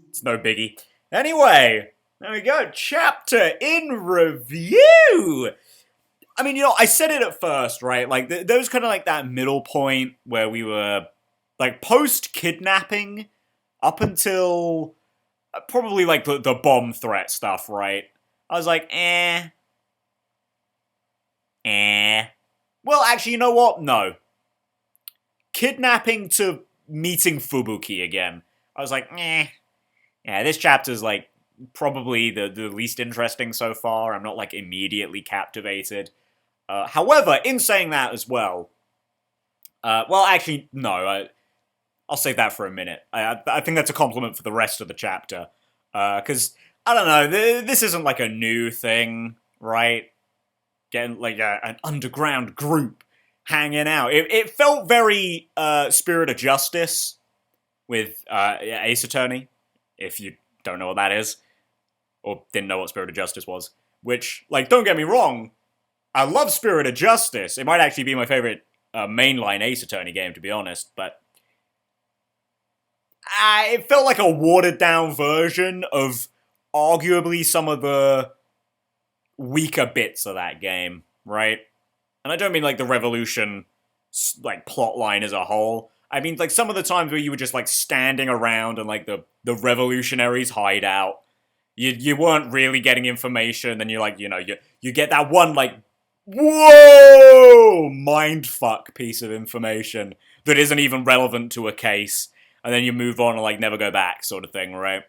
It's no biggie. Anyway, there we go. Chapter in review! I mean, you know, I said it at first, right? Like, there was kind of like that middle point where we were, like, post-kidnapping up until probably, like, the bomb threat stuff, right? I was like, eh. Well, actually, you know what? No. Kidnapping to meeting Fubuki again. I was like, eh. Yeah, this chapter's, like, probably the least interesting so far. I'm not, like, immediately captivated. However, in saying that as well... well, actually, no. I'll save that for a minute. I think that's a compliment for the rest of the chapter. Because, I don't know, this isn't, like, a new thing, right? Getting, like, an underground group hanging out. It felt very Spirit of Justice with Ace Attorney, if you don't know what that is, or didn't know what Spirit of Justice was. Which, like, don't get me wrong, I love Spirit of Justice. It might actually be my favorite mainline Ace Attorney game, to be honest, but it felt like a watered-down version of arguably some of the weaker bits of that game, right? And I don't mean, like, the Revolution, like, plot line as a whole. I mean, like, some of the times where you were just, like, standing around and, like, the revolutionaries' hideout. You weren't really getting information, then you're, like, you know, you get that one, like, whoa! Mindfuck piece of information that isn't even relevant to a case. And then you move on and, like, never go back, sort of thing, right?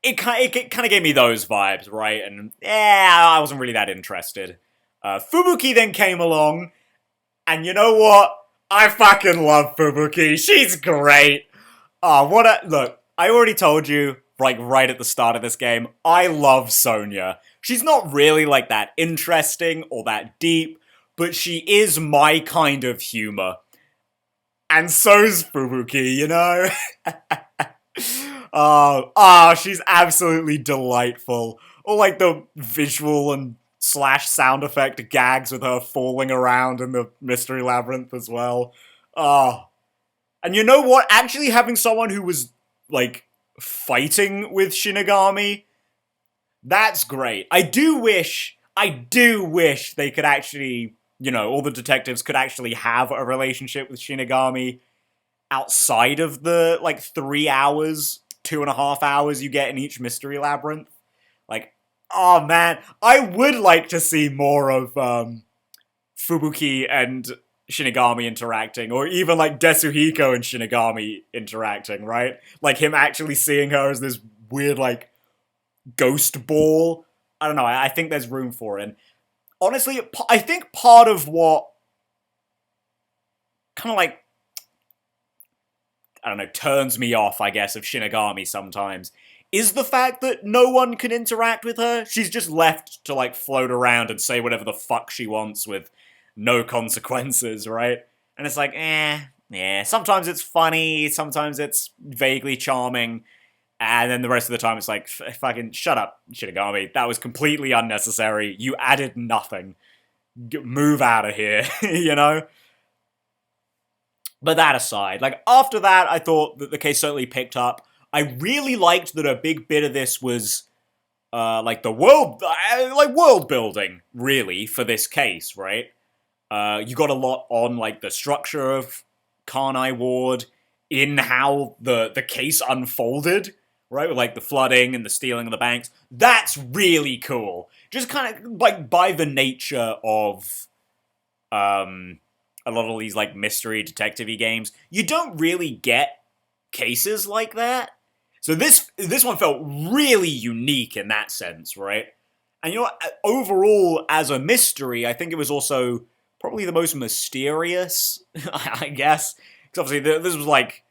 It kind of gave me those vibes, right? And, I wasn't really that interested. Fubuki then came along, and you know what? I fucking love Fubuki. She's great. Look, I already told you, like, right at the start of this game, I love Sonya. She's not really, like, that interesting or that deep, but she is my kind of humor. And so's Fubuki, you know? She's absolutely delightful. Or, like, the visual and / sound effect gags with her falling around in the Mystery Labyrinth as well. And you know what? Actually having someone who was, like, fighting with Shinigami, that's great. I do wish they could actually, you know, all the detectives could actually have a relationship with Shinigami outside of the, like, 3 hours, 2.5 hours you get in each Mystery Labyrinth. Like, oh man, I would like to see more of, Fubuki and Shinigami interacting, or even, like, Desuhiko and Shinigami interacting, right? Like, him actually seeing her as this weird, like, ghost ball. I don't know, I think there's room for it. And honestly, I think part of what kind of like, I don't know, turns me off, I guess, of Shinigami sometimes, is the fact that no one can interact with her. She's just left to, like, float around and say whatever the fuck she wants with no consequences, right? And it's like, yeah, sometimes it's funny, sometimes it's vaguely charming, and then the rest of the time it's like, fucking shut up, Shinigami, that was completely unnecessary, you added nothing. Move out of here, you know? But that aside, like, after that, I thought that the case certainly picked up. I really liked that a big bit of this was, like, the world building, really, for this case, right? You got a lot on, like, the structure of Karnai Ward, in how the case unfolded, right? With, like, the flooding and the stealing of the banks. That's really cool. Just kind of, like, by the nature of, a lot of these, like, mystery detective-y games, you don't really get cases like that. So this one felt really unique in that sense, right? And you know what? Overall, as a mystery, I think it was also probably the most mysterious, I guess. Because obviously, this was like...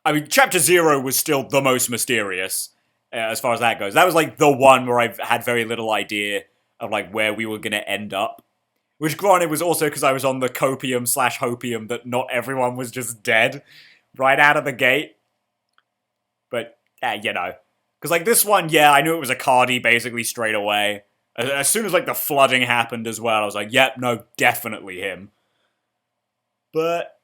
I mean, Chapter 0 was still the most mysterious, as far as that goes. That was, like, the one where I've had very little idea of, like, where we were going to end up. Which, granted, was also because I was on the copium/hopium that not everyone was just dead right out of the gate. But, you know. Because, like, this one, yeah, I knew it was a Cardi basically straight away. As soon as, like, the flooding happened as well, I was like, yep, no, definitely him. But...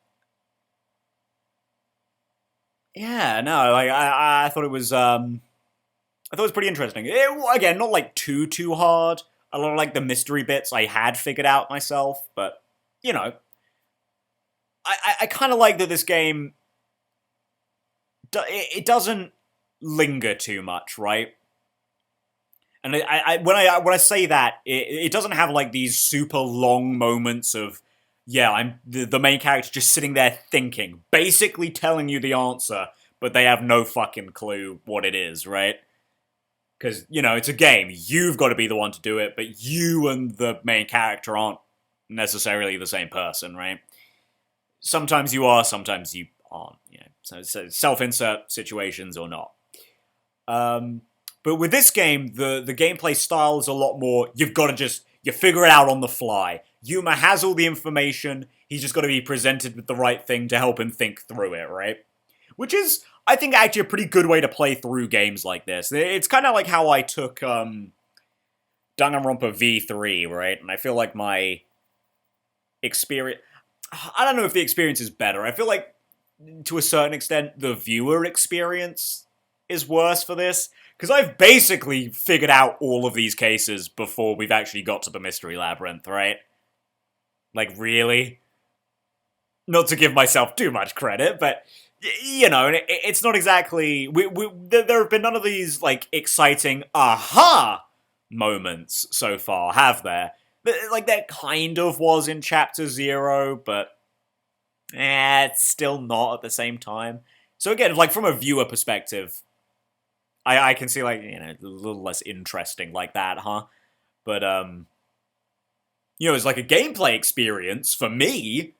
yeah, no, like, I thought it was, I thought it was pretty interesting. Again, not, like, too hard. A lot of, like, the mystery bits I had figured out myself, but, you know. I kind of like that this game... it doesn't linger too much, right? And when I say that, it doesn't have, like, these super long moments of, yeah, I'm the main character just sitting there thinking, basically telling you the answer, but they have no fucking clue what it is, right? Because, you know, it's a game. You've got to be the one to do it, but you and the main character aren't necessarily the same person, right? Sometimes you are, sometimes you aren't, you know. So self-insert situations or not. But with this game, the gameplay style is a lot more, you've got to you figure it out on the fly. Yuma has all the information, he's just got to be presented with the right thing to help him think through it, right? Which is, I think, actually a pretty good way to play through games like this. It's kind of like how I took Danganronpa V3, right? And I feel like my experience... I don't know if the experience is better. I feel like, to a certain extent, the viewer experience is worse for this. Because I've basically figured out all of these cases before we've actually got to the Mystery Labyrinth, right? Like, really? Not to give myself too much credit, but... you know, it's not exactly... there have been none of these, like, exciting aha moments so far, have there? Like, there kind of was in Chapter 0, but... it's still not at the same time. So again, like, from a viewer perspective, I can see, like, you know, a little less interesting like that, huh? But, you know, it's like a gameplay experience, for me...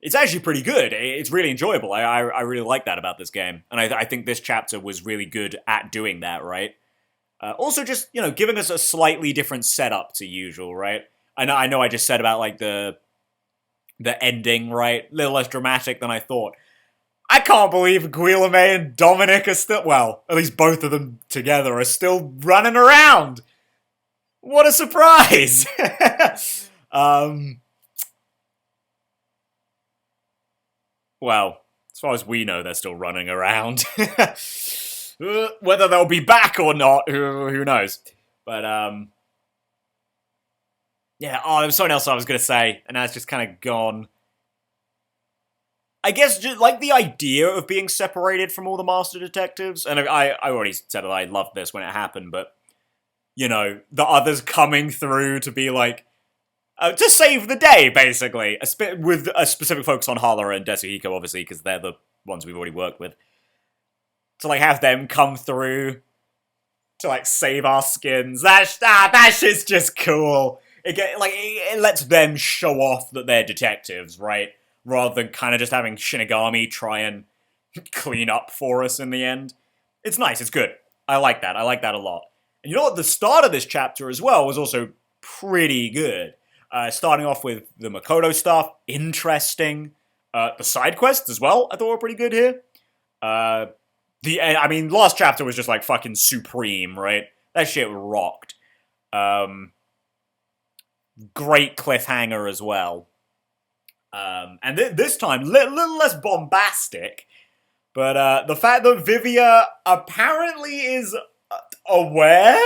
it's actually pretty good. It's really enjoyable. I really like that about this game. And I think this chapter was really good at doing that, right? Also just, you know, giving us a slightly different setup to usual, right? I know I just said about, like, the ending, right? A little less dramatic than I thought. I can't believe Guilherme and Dominic are still... well, at least both of them together are still running around! What a surprise! Well, as far as we know, they're still running around. Whether they'll be back or not, who knows? But, yeah, there was something else I was going to say, and now it's just kind of gone. I guess, just, like, the idea of being separated from all the Master Detectives, and I already said that I loved this when it happened, but, you know, the others coming through to be like, to save the day, basically, with a specific focus on Hala and Desuhiko, obviously, because they're the ones we've already worked with. To, like, have them come through to, like, save our skins. That shit's just cool. It lets them show off that they're detectives, right? rather than kind of just having Shinigami try and clean up for us in the end. It's nice, it's good. I like that a lot. And you know what, the start of this chapter as well was also pretty good. Starting off with the Makoto stuff, interesting. The side quests as well, I thought were pretty good here. Last chapter was just like fucking supreme, right? That shit rocked. Great cliffhanger as well. And this time, little less bombastic, but the fact that Vivia apparently is aware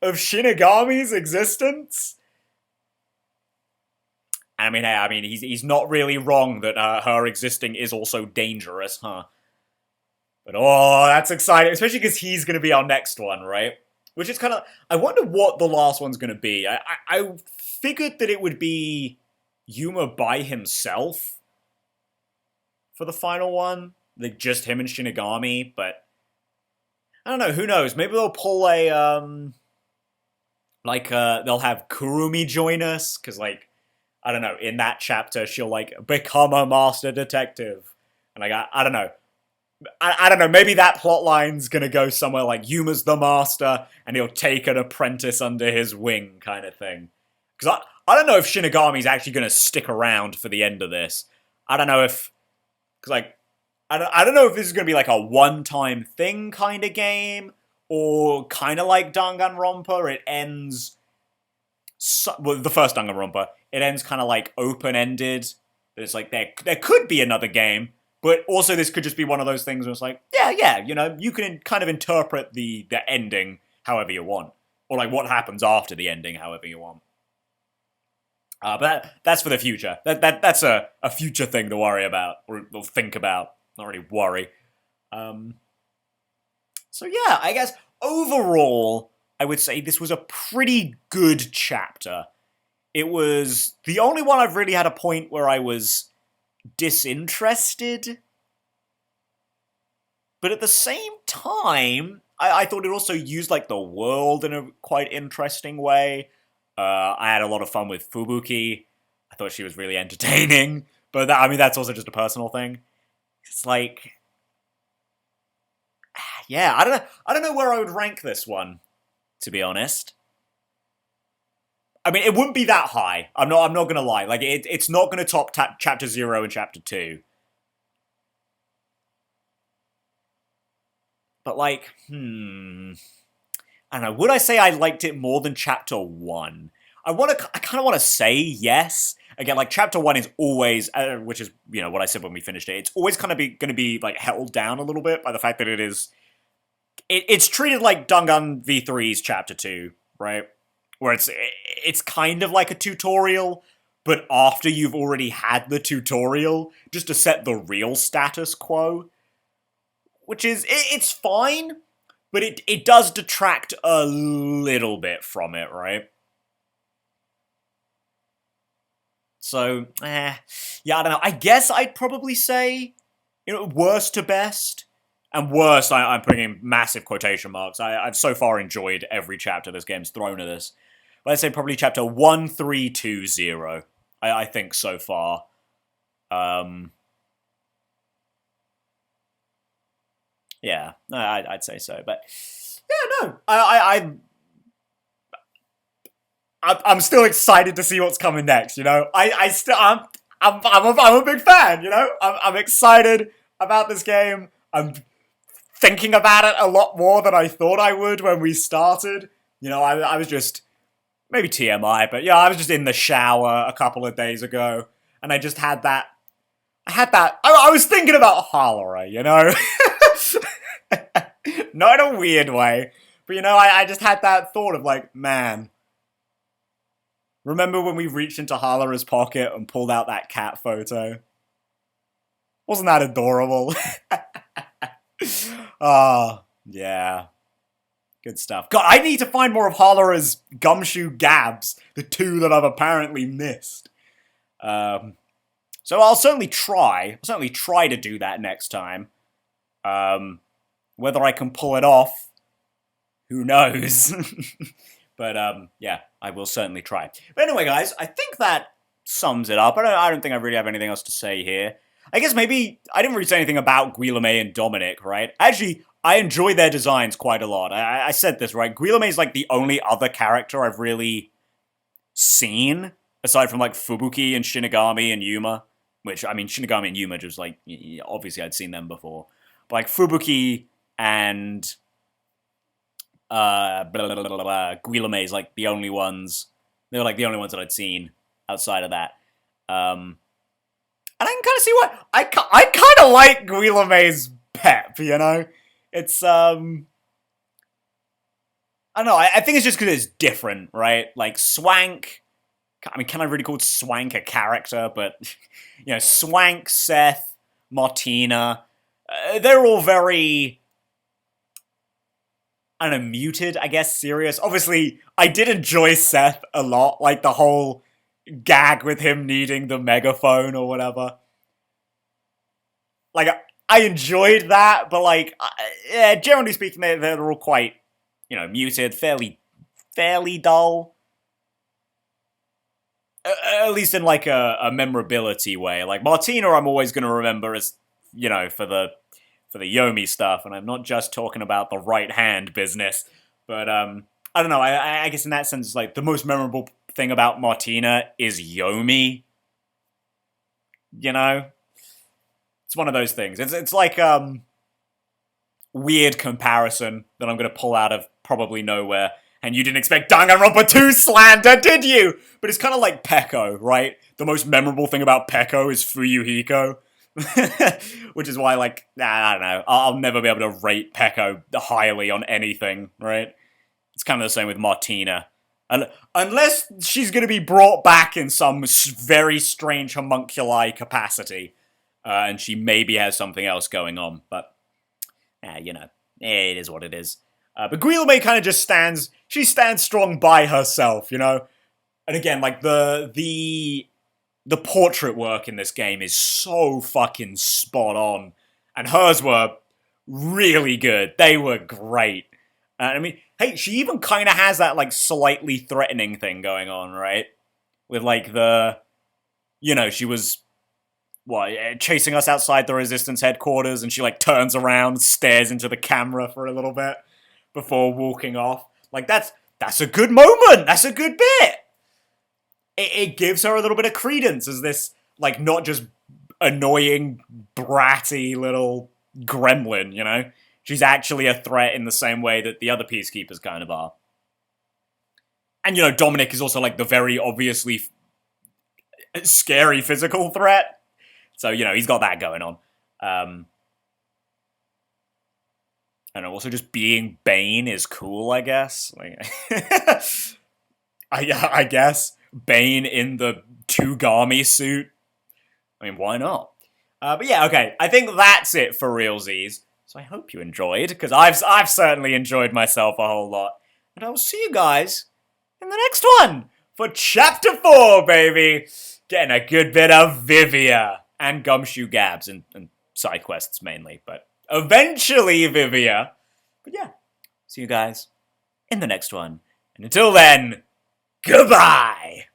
of Shinigami's existence. He's not really wrong that her existing is also dangerous, huh? But oh, that's exciting, especially because he's going to be our next one, right? Which is kind of, I wonder what the last one's going to be. I figured that it would be Yuma by himself for the final one, like just him and Shinigami, but I don't know, who knows, maybe they'll pull a they'll have Kurumi join us, because like, I don't know, in that chapter she'll like become a master detective, and like, I don't know, I don't know, maybe that plotline's gonna go somewhere like Yuma's the master and he'll take an apprentice under his wing kind of thing, because I don't know if Shinigami's actually going to stick around for the end of this. I don't know if... Because, like... I don't know if this is going to be, like, a one-time thing kind of game, or kind of like Danganronpa, it ends... the first Danganronpa, it ends kind of, like, open-ended. But it's like, there could be another game, but also this could just be one of those things where it's like, yeah, you know, you can kind of interpret the ending however you want. Or, like, what happens after the ending however you want. But that's for the future. That's a future thing to worry about, or think about. Not really worry. So yeah, I guess overall, I would say this was a pretty good chapter. It was the only one I've really had a point where I was disinterested. But at the same time, I thought it also used like the world in a quite interesting way. I had a lot of fun with Fubuki. I thought she was really entertaining, but that's also just a personal thing. It's like, yeah, I don't know where I would rank this one, to be honest. I mean, it wouldn't be that high. I'm not gonna lie. Like, it's not gonna top chapter 0 and chapter 2. But like, I don't know, would I say I liked it more than Chapter 1? I kind of want to say yes. Again, like, Chapter 1 is always, which is, you know, what I said when we finished it, it's always kind of going to be, like, held down a little bit by the fact that it's treated like Dangan V3's Chapter 2, right? Where it's kind of like a tutorial, but after you've already had the tutorial, just to set the real status quo. Which is, it's fine, but it does detract a little bit from it, right? So, yeah, I don't know. I guess I'd probably say, you know, worst to best. And worst, I'm putting in massive quotation marks. I've so far enjoyed every chapter this game's thrown at us. But I'd say probably chapter 1320. I think so far. Yeah, I'd say so, but yeah, no, I'm still excited to see what's coming next. You know, I'm a big fan. You know, I'm excited about this game. I'm thinking about it a lot more than I thought I would when we started. You know, I was just maybe TMI, but yeah, I was just in the shower a couple of days ago, and I just had that. I was thinking about Halora, you know. Not in a weird way, but you know, I just had that thought of like, man, remember when we reached into Halora's pocket and pulled out that cat photo? Wasn't that adorable? Yeah. Good stuff. God, I need to find more of Halora's gumshoe gabs, the two that I've apparently missed. So I'll certainly try to do that next time. Whether I can pull it off, who knows? But, yeah, I will certainly try. But anyway, guys, I think that sums it up. I don't think I really have anything else to say here. I guess maybe I didn't really say anything about Guilherme and Dominic, right? Actually, I enjoy their designs quite a lot. I said this, right? Guilherme is like the only other character I've really seen, aside from like Fubuki and Shinigami and Yuma, which, I mean, Shinigami and Yuma just like, obviously I'd seen them before. But like Fubuki and Guilherme is like the only ones, they were like the only ones that I'd seen outside of that. And I can kind of see why, I kind of like Guilherme's pep, you know? It's, I don't know, I think it's just because it's different, right? Like, Swank, I mean, can I really call Swank a character? But, you know, Swank, Seth, Martina, they're all very, I don't know, muted, I guess, serious. Obviously, I did enjoy Seth a lot, like the whole gag with him needing the megaphone or whatever. Like, I enjoyed that, but like, yeah, generally speaking, they're all quite, you know, muted, fairly dull. At least in like a memorability way. Like Martina, I'm always going to remember as, you know, for the Yomi stuff, and I'm not just talking about the right hand business. But I don't know. I guess in that sense, like the most memorable thing about Martina is Yomi. You know, it's one of those things. It's like weird comparison that I'm going to pull out of probably nowhere. And you didn't expect Danganronpa 2 slander, did you? But it's kind of like Peko, right? The most memorable thing about Peko is Fuyuhiko. Which is why, like, I don't know. I'll never be able to rate Peko highly on anything, right? It's kind of the same with Martina. Unless she's going to be brought back in some very strange homunculi capacity. And she maybe has something else going on. But, you know, it is what it is. But Guilherme kind of just stands strong by herself, you know? And again, like, the portrait work in this game is so fucking spot on. And hers were really good. They were great. I mean, hey, she even kind of has that, like, slightly threatening thing going on, right? With, like, you know, she was, chasing us outside the Resistance headquarters, and she, like, turns around, stares into the camera for a little bit before walking off. Like, that's a good moment! That's a good bit! It gives her a little bit of credence as this, like, not just annoying, bratty little gremlin, you know? She's actually a threat in the same way that the other Peacekeepers kind of are. And, you know, Dominic is also, like, the very obviously scary physical threat. So, you know, he's got that going on. And also just being Bane is cool, I guess. Like, I guess. Bane in the Tugami suit. I mean, why not? But yeah, okay. I think that's it for realsies. So I hope you enjoyed, because I've certainly enjoyed myself a whole lot. And I will see you guys in the next one for Chapter 4, baby! Getting a good bit of Vivia and Gumshoe Gabs and side quests mainly, but eventually Vivia. But yeah, see you guys in the next one. And until then, goodbye!